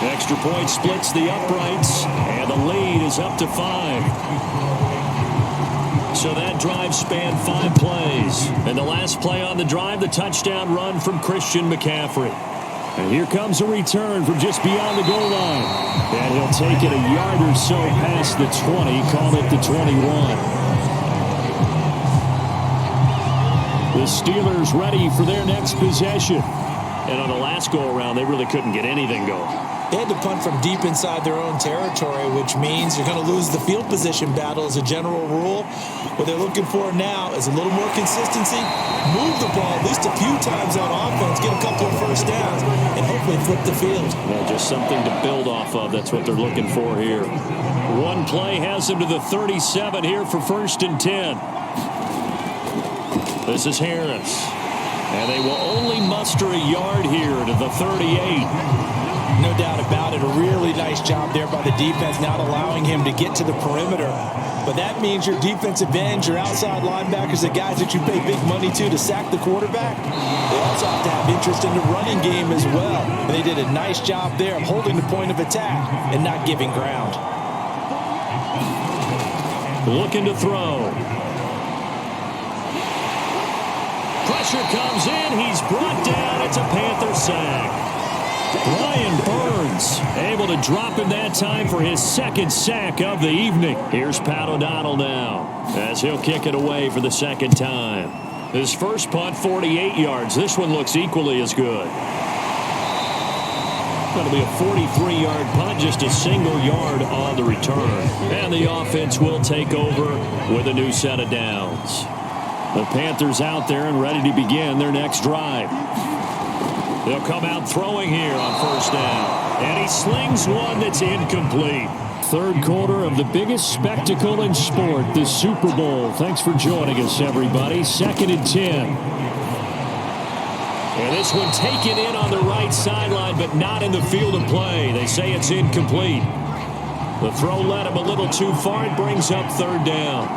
Extra point splits the uprights, and the lead is up to 5. So that drive spanned 5 plays. And the last play on the drive, the touchdown run from Christian McCaffrey. And here comes a return from just beyond the goal line. And he'll take it a yard or so past the 20, call it the 21. The Steelers ready for their next possession. And on the last go-around, they really couldn't get anything going. They had to punt from deep inside their own territory, which means you're going to lose the field position battle as a general rule. What they're looking for now is a little more consistency, move the ball at least a few times on offense, get a couple of first downs, and hopefully flip the field. Well, just something to build off of. That's what they're looking for here. One play has them to the 37 here for 1st and 10. This is Harris. And they will only muster a yard here to the 38. No doubt about it. A really nice job there by the defense, not allowing him to get to the perimeter. But that means your defensive ends, your outside linebackers, the guys that you pay big money to sack the quarterback, they also have to have interest in the running game as well. And they did a nice job there of holding the point of attack and not giving ground. Looking to throw. Pressure comes in. He's brought down. It's a Panther sack. Brian Burns able to drop him that time for his 2nd sack of the evening. Here's Pat O'Donnell now as he'll kick it away for the 2nd time. His first punt, 48 yards. This one looks equally as good. Going to be a 43-yard punt, just a single yard on the return. And the offense will take over with a new set of downs. The Panthers out there and ready to begin their next drive. They'll come out throwing here on 1st down. And he slings one that's incomplete. 3rd quarter of the biggest spectacle in sport, the Super Bowl. Thanks for joining us, everybody. 2nd and 10. And this one taken in on the right sideline, but not in the field of play. They say it's incomplete. The throw led him a little too far. It brings up 3rd down.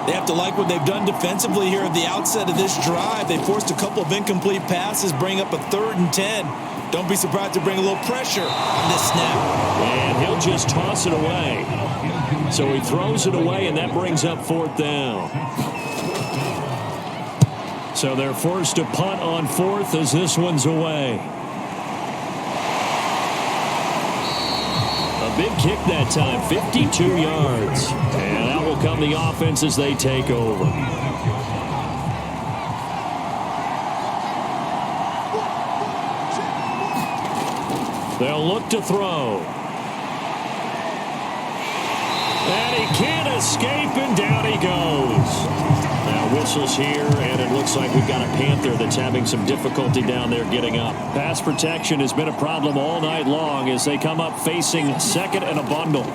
They have to like what they've done defensively here at the outset of this drive. They forced a couple of incomplete passes, bring up a 3rd and 10. Don't be surprised to bring a little pressure on this snap. And he'll just toss it away. So he throws it away, and that brings up 4th down. So they're forced to punt on 4th as this one's away. A big kick that time, 52 yards. And that will come the offense as they take over. They'll look to throw. And he can't escape, and down he goes. Now whistles here, and it looks like we've got a Panther that's having some difficulty down there getting up. Pass protection has been a problem all night long as they come up facing 2nd and a bundle.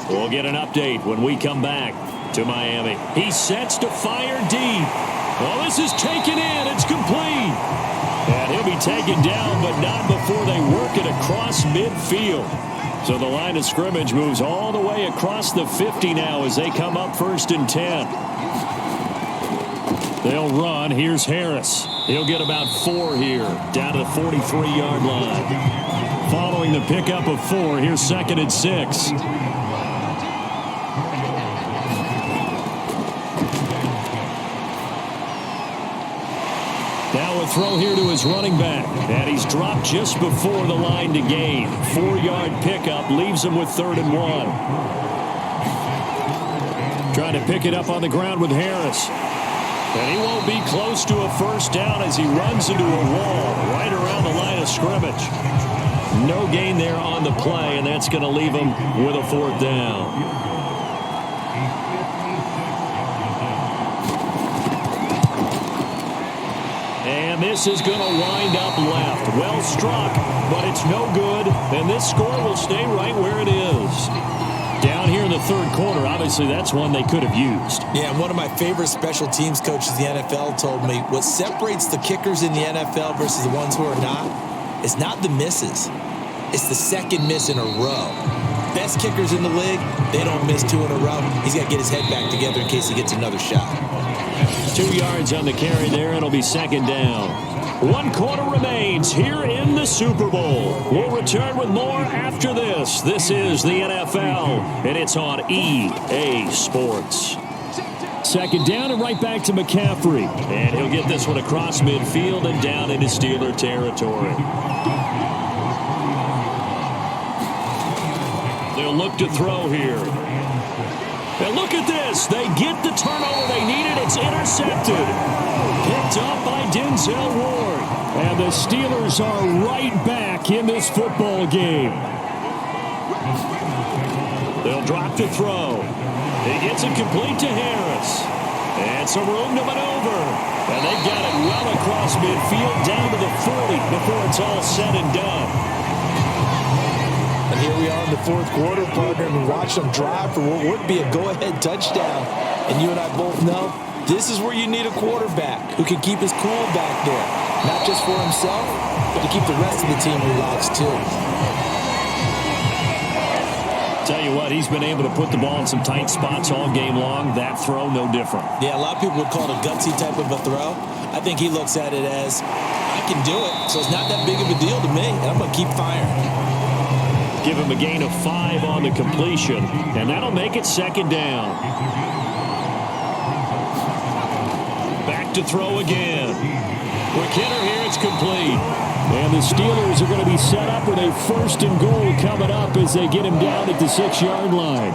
We'll get an update when we come back to Miami. He sets to fire deep. Well, this is taken in. It's complete. And he'll be taken down, but not before they work it across midfield. So the line of scrimmage moves all the way across the 50 now as they come up 1st and 10. They'll run. Here's Harris. He'll get about 4 here, down to the 43-yard line. Following the pickup of 4, here's 2nd and 6. Now a throw here to his running back. And he's dropped just before the line to gain. 4-yard pickup leaves him with 3rd and 1. Trying to pick it up on the ground with Harris. And he won't be close to a 1st down as he runs into a wall right around the line of scrimmage. No gain there on the play, and that's going to leave him with a 4th down. And this is going to wind up left. Well struck, but it's no good. And this score will stay right where it is. Down here in the 3rd quarter, obviously that's one they could have used. Yeah, and one of my favorite special teams coaches in the NFL told me what separates the kickers in the NFL versus the ones who are not is not the misses. It's the 2nd miss in a row. Best kickers in the league, they don't miss 2 in a row. He's got to get his head back together in case he gets another shot. 2 yards on the carry there. It'll be 2nd down. 1 quarter remains here in the Super Bowl. We'll return with more after this. This is the NFL, and it's on EA Sports. 2nd down and right back to McCaffrey. And he'll get this one across midfield and down into Steeler territory. They'll look to throw here. And look at this. They get the turnover they needed. It's intercepted. Picked up by Denzel Ward. And the Steelers are right back in this football game. They'll drop to throw. He gets it complete to Harris. And some room to maneuver. And they've got it well across midfield down to the 40 before it's all said and done. And here we are in the fourth quarter, partner, and watch them drive for what would be a go-ahead touchdown. And you and I both know this is where you need a quarterback who can keep his cool back there. Not just for himself, but to keep the rest of the team relaxed too. Tell you what, he's been able to put the ball in some tight spots all game long. That throw, no different. Yeah, a lot of people would call it a gutsy type of a throw. I think he looks at it as, I can do it, so it's not that big of a deal to me, and I'm going to keep firing. Give him a gain of 5 on the completion, and that'll make it second down. Back to throw again. Quick hitter here, it's complete. And the Steelers are going to be set up with a 1st and goal coming up as they get him down at the 6-yard line.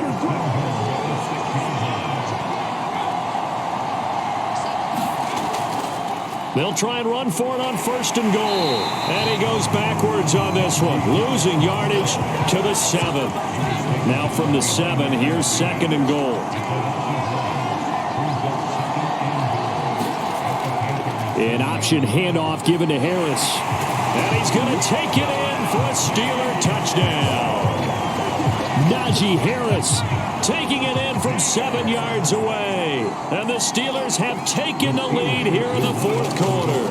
They'll try and run for it on 1st and goal. And he goes backwards on this one, losing yardage to the 7. Now from the 7, here's 2nd and goal. An option handoff given to Harris. And he's going to take it in for a Steeler touchdown. Najee Harris taking it in from 7 yards away. And the Steelers have taken the lead here in the fourth quarter.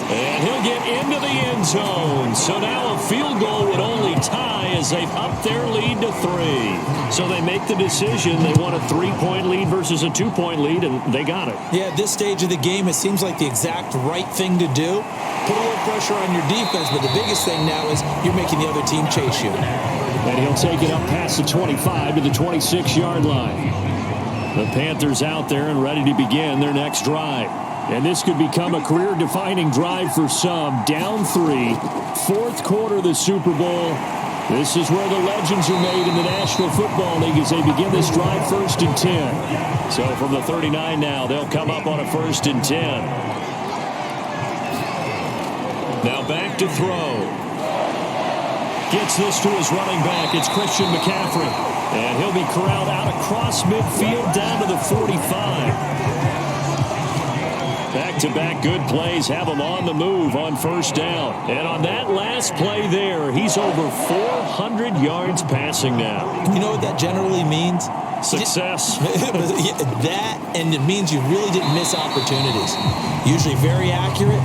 And he'll get into the end zone. So now a field goal would only tie as they've upped their lead to 3. So they make the decision. They want a 3-point lead versus a 2-point lead, and they got it. Yeah, at this stage of the game, it seems like the exact right thing to do. Put a little pressure on your defense, but the biggest thing now is you're making the other team chase you. And he'll take it up past the 25 to the 26-yard line. The Panthers out there and ready to begin their next drive. And this could become a career-defining drive for some. Down 3, fourth quarter of the Super Bowl. This is where the legends are made in the National Football League as they begin this drive 1st and 10. So from the 39 now, they'll come up on a 1st and 10. Now back to throw. Gets this to his running back. It's Christian McCaffrey. And he'll be corralled out across midfield down to the 45. Back-to-back good plays have him on the move on 1st down. And on that last play there, he's over 400 yards passing now. You know what that generally means? Success. That, and it means you really didn't miss opportunities. Usually very accurate.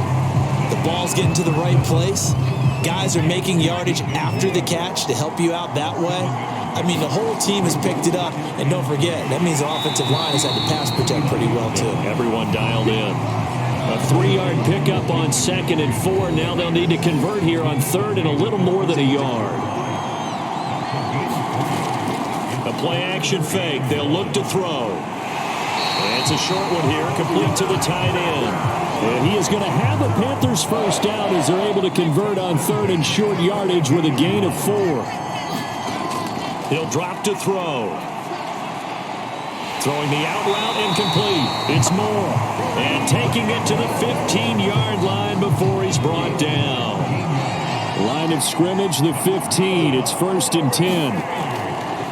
The ball's getting to the right place. Guys are making yardage after the catch to help you out that way. I mean, the whole team has picked it up. And don't forget, that means the offensive line has had to pass protect pretty well, too. Everyone dialed in. A 3-yard pickup on 2nd and 4. Now they'll need to convert here on 3rd and a little more than a yard. A play-action fake. They'll look to throw. And it's a short one here, complete to the tight end. And he is going to have the Panthers 1st down as they're able to convert on 3rd and short yardage with a gain of 4. He'll drop to throw. Throwing the out route incomplete. It's Moore. And taking it to the 15-yard line before he's brought down. Line of scrimmage, the 15. It's 1st and 10.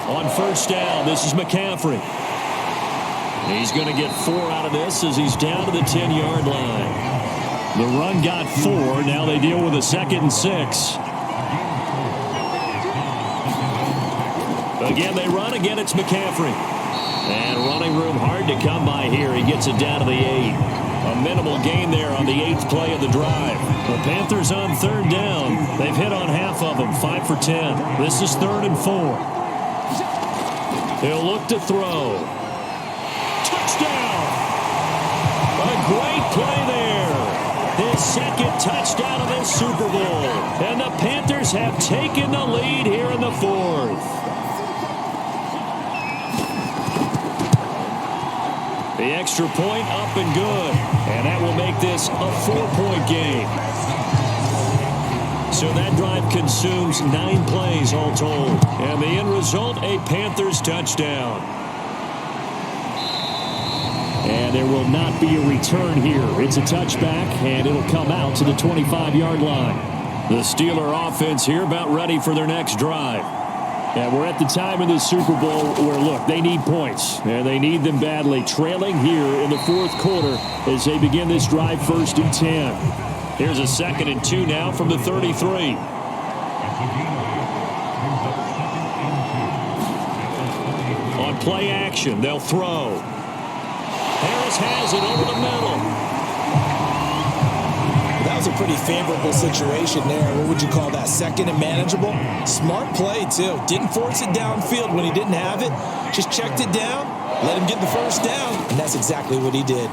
On 1st down, this is McCaffrey. He's going to get 4 out of this as he's down to the 10-yard line. The run got 4. Now they deal with a 2nd and 6. Again, they run. Again, it's McCaffrey. And running room hard to come by here. He gets it down to the 8. A minimal gain there on the 8th play of the drive. The Panthers on 3rd down. They've hit on half of them, 5 for 10. This is 3rd and 4. He'll look to throw. Touchdown! A great play there. His 2nd touchdown of this Super Bowl. And the Panthers have taken the lead here in the 4th. The extra point up and good. And that will make this a 4-point game. So that drive consumes 9 plays all told. And the end result, a Panthers touchdown. And there will not be a return here. It's a touchback, and it'll come out to the 25-yard line. The Steeler offense here about ready for their next drive. And we're at the time in the Super Bowl where, look, they need points. And they need them badly. Trailing here in the fourth quarter as they begin this drive 1st and 10. Here's a 2nd and 2 now from the 33. On play action, they'll throw. Harris has it over the middle. That was a pretty favorable situation there. What would you call that? 2nd and manageable? Smart play, too. Didn't force it downfield when he didn't have it. Just checked it down, let him get the first down, and that's exactly what he did.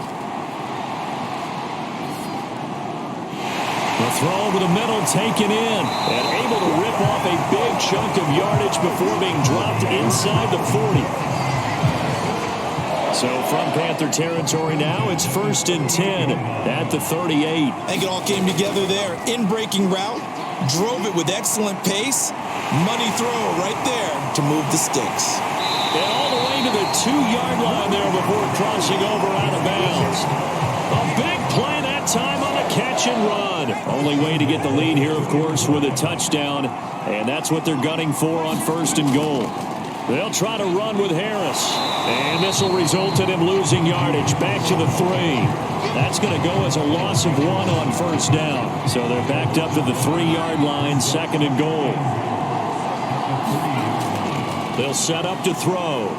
The throw over the middle taken in and able to rip off a big chunk of yardage before being dropped inside the 40. So from Panther territory now, it's 1st and 10 at the 38. I think it all came together there. In-breaking route, drove it with excellent pace. Money throw right there to move the sticks. And all the way to the 2-yard line there before crossing over out of bounds. A big play that time on a catch and run. Only way to get the lead here, of course, with a touchdown. And that's what they're gunning for on 1st and goal. They'll try to run with Harris. And this will result in him losing yardage back to the 3. That's going to go as a loss of 1 on 1st down. So they're backed up to the 3-yard line, 2nd and goal. They'll set up to throw.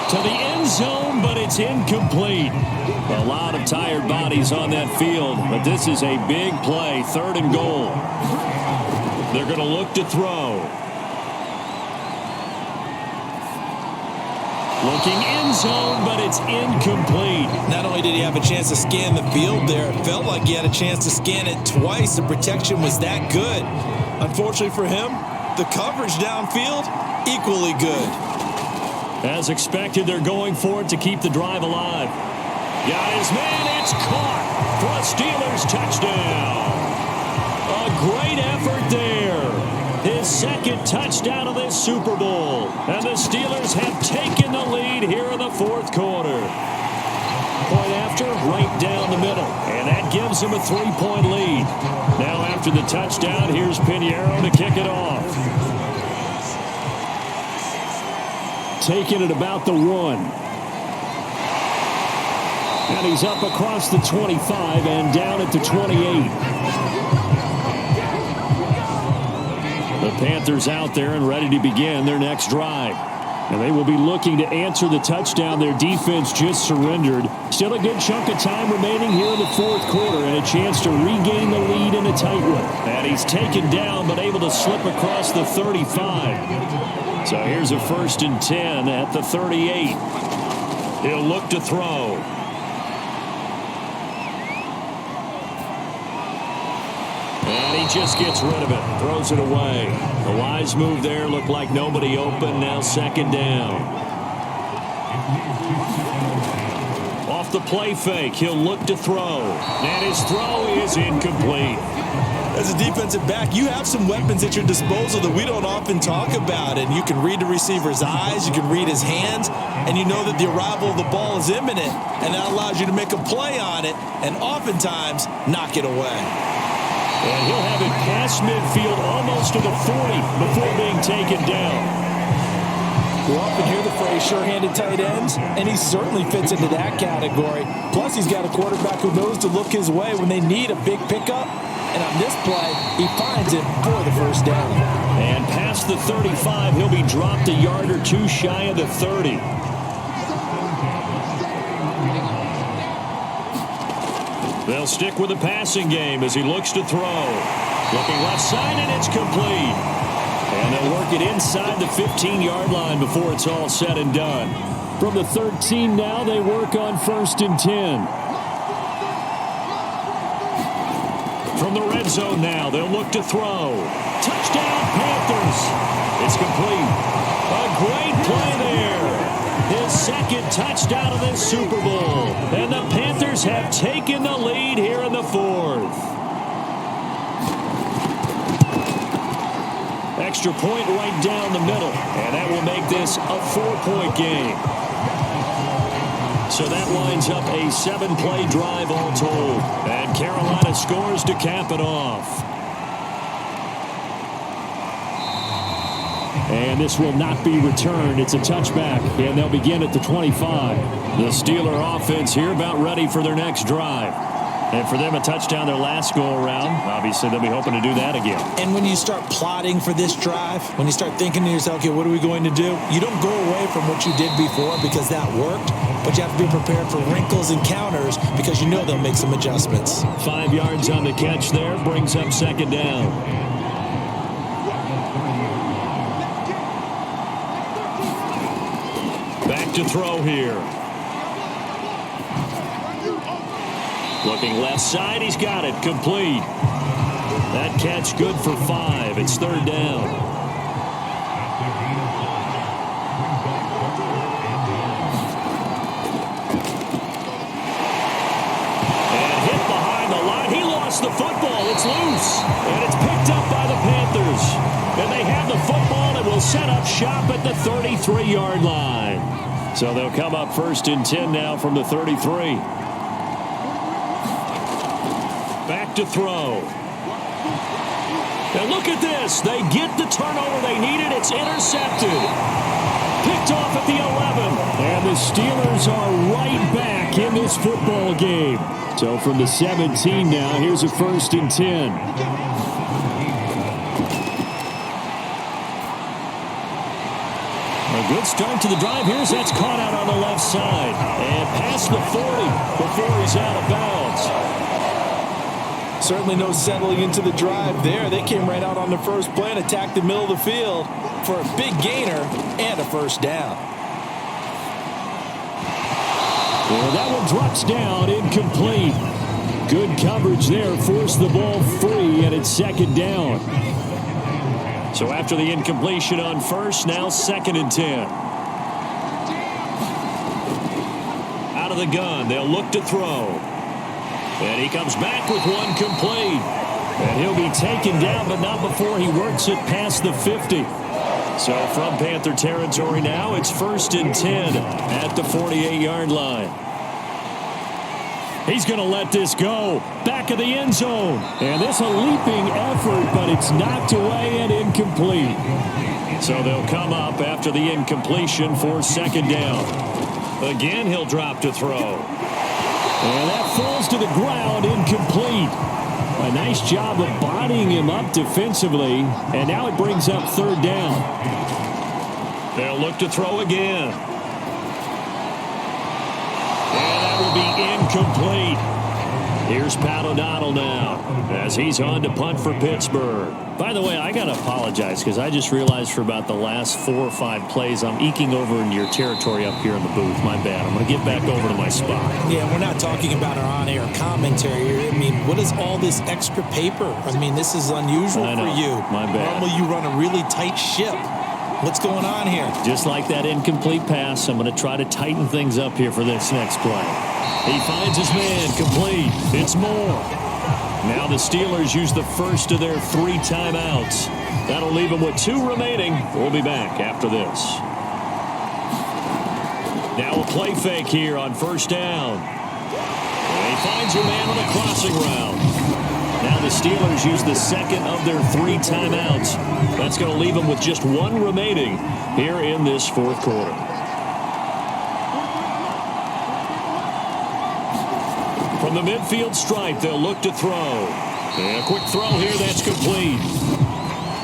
To the end zone, but it's incomplete. A lot of tired bodies on that field, but this is a big play, 3rd and goal. They're going to look to throw. Looking end zone, but it's incomplete. Not only did he have a chance to scan the field there, it felt like he had a chance to scan it twice. The protection was that good. Unfortunately for him, the coverage downfield, equally good. As expected, they're going for it to keep the drive alive. Got his man, it's caught for a Steelers touchdown. A great effort there. His 2nd touchdown of this Super Bowl. And the Steelers have taken the lead here in the 4th quarter. Point after, right down the middle. And that gives him a 3-point lead. Now after the touchdown, here's Pinheiro to kick it off. Taking it about the 1. And he's up across the 25 and down at the 28. The Panthers out there and ready to begin their next drive. And they will be looking to answer the touchdown their defense just surrendered. Still a good chunk of time remaining here in the 4th quarter and a chance to regain the lead in a tight one. And he's taken down but able to slip across the 35. So here's a 1st and 10 at the 38. He'll look to throw. And he just gets rid of it. Throws it away. The wise move there. Looked like nobody open. Now 2nd down. Off the play fake. He'll look to throw. And his throw is incomplete. As a defensive back, you have some weapons at your disposal that we don't often talk about. And you can read the receiver's eyes. You can read his hands. And you know that the arrival of the ball is imminent. And that allows you to make a play on it. And oftentimes, knock it away. And he'll have it past midfield almost to the 40 before being taken down. We often hear the phrase sure-handed tight ends, and he certainly fits into that category. Plus, he's got a quarterback who knows to look his way when they need a big pickup. And on this play, he finds it for the 1st down. And past the 35, he'll be dropped a yard or 2 shy of the 30. They'll stick with the passing game as he looks to throw. Looking left side, and it's complete. And they'll work it inside the 15-yard line before it's all said and done. From the 13 now, they work on 1st and 10. From the red zone now, they'll look to throw. Touchdown, Panthers. It's complete. A great play there. His 2nd touchdown of this Super Bowl. And the Panthers have taken the lead here in the 4th. Extra point right down the middle. And that will make this a 4-point game. So that lines up a 7-play drive all told. And Carolina scores to cap it off. And this will not be returned. It's a touchback, and they'll begin at the 25. The Steeler offense here about ready for their next drive. And for them, a touchdown their last go-around. Obviously, they'll be hoping to do that again. And when you start plotting for this drive, when you start thinking to yourself, okay, what are we going to do? You don't go away from what you did before because that worked, but you have to be prepared for wrinkles and counters because you know they'll make some adjustments. 5 yards on the catch there, brings up second down. Back to throw here. Looking left side, he's got it, complete. That catch good for 5. It's third down. And hit behind the line. He lost the football. It's loose. And it's picked up by the Panthers. And they have the football and will set up shop at the 33-yard line. So they'll come up first and 10 now from the 33. Back to throw. And look at this. They get the turnover they needed. It's intercepted. Picked off at the 11. And the Steelers are right back in this football game. So from the 17 now, here's a first and 10. A good start to the drive. Here's that's caught out on the left side. And past the 40 before he's out of bounds. Certainly no settling into the drive there. They came right out on the first play and attacked the middle of the field for a big gainer and a first down. Well, that one drops down, incomplete. Good coverage there, forced the ball free, and it's second down. So after the incompletion on first, now second and 10. Out of the gun, they'll look to throw. And he comes back with one complete. And he'll be taken down, but not before he works it past the 50. So from Panther territory now, it's first and 10 at the 48-yard line. He's going to let this go. Back of the end zone. And this a leaping effort, but it's knocked away and incomplete. So they'll come up after the incompletion for second down. Again, he'll drop to throw. And that falls to the ground, incomplete. A nice job of bodying him up defensively, and now it brings up third down. They'll look to throw again. And that will be incomplete. Here's Pat O'Donnell now as he's on to punt for Pittsburgh. By the way, I got to apologize because I just realized for about the last 4 or 5 plays I'm eking over into your territory up here in the booth. My bad. I'm going to get back over to my spot. Yeah, we're not talking about our on-air commentary here. I mean, what is all this extra paper? I mean, this is unusual for you. My bad. Normally you run a really tight ship. What's going on here? Just like that incomplete pass, I'm going to try to tighten things up here for this next play. He finds his man, complete. It's Moore. Now the Steelers use the first of their 3 timeouts. That'll leave them with 2 remaining. We'll be back after this. Now a play fake here on first down. And he finds your man on a crossing route. Now the Steelers use the second of their 3 timeouts. That's going to leave them with just 1 remaining here in this fourth quarter. From the midfield stripe, they'll look to throw. And a quick throw here, that's complete.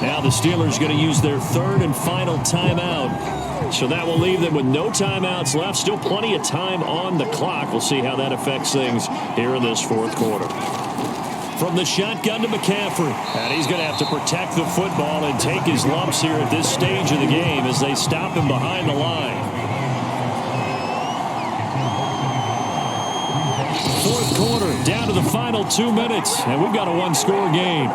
Now the Steelers going to use their 3rd and final timeout. So that will leave them with no timeouts left. Still plenty of time on the clock. We'll see how that affects things here in this fourth quarter. From the shotgun to McCaffrey. And he's going to have to protect the football and take his lumps here at this stage of the game as they stop him behind the line. Fourth quarter, down to the final 2 minutes, and we've got a 1-score game.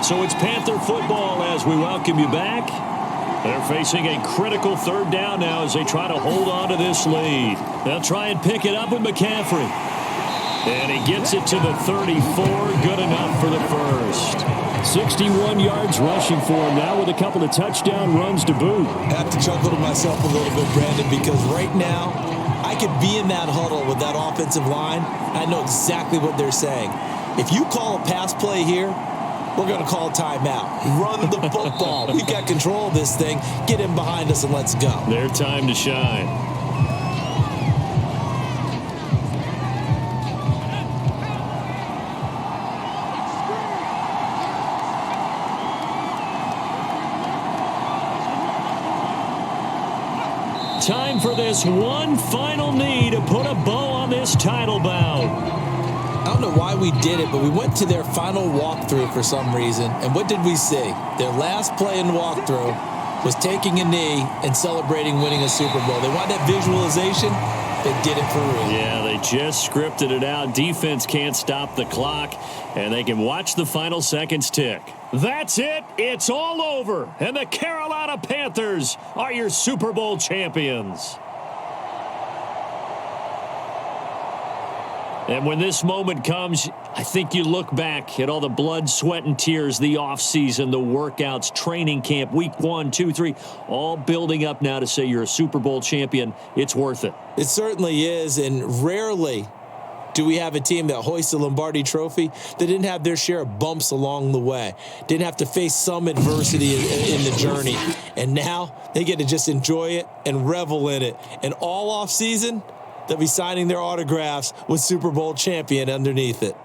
So it's Panther football as we welcome you back. They're facing a critical 3rd down now as they try to hold on to this lead. They'll try and pick it up with McCaffrey. And he gets it to the 34, good enough for the first. 61 yards rushing for him now with a couple of touchdown runs to boot. I have to chuckle to myself a little bit, Brandon, because right now, I could be in that huddle with that offensive line. I know exactly what they're saying. If you call a pass play here, we're going to call timeout. Run the football. We've got control of this thing. Get him behind us and let's go. Their time to shine. Time for this one final knee to put a bow on this title bout. I don't know why we did it, but we went to their final walkthrough for some reason. And what did we see? Their last play in walkthrough was taking a knee and celebrating winning a Super Bowl. They want that visualization. They did it for real. Yeah, they just scripted it out. Defense can't stop the clock, and they can watch the final seconds tick. That's it. It's all over. And the Carolina Panthers are your Super Bowl champions. And when this moment comes, I think you look back at all the blood, sweat, and tears, the offseason, the workouts, training camp, week 1, 2, 3, all building up now to say you're a Super Bowl champion. It's worth it. It certainly is, and rarely do we have a team that hoists a Lombardi trophy that didn't have their share of bumps along the way, didn't have to face some adversity in the journey. And now they get to just enjoy it and revel in it. And all offseason, they'll be signing their autographs with Super Bowl champion underneath it.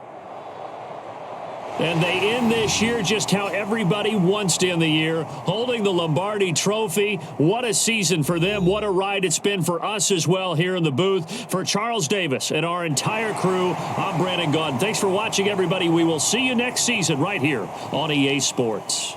And they end this year just how everybody wants to end the year, holding the Lombardi Trophy. What a season for them. What a ride it's been for us as well here in the booth. For Charles Davis and our entire crew, I'm Brandon Gaudin. Thanks for watching, everybody. We will see you next season right here on EA Sports.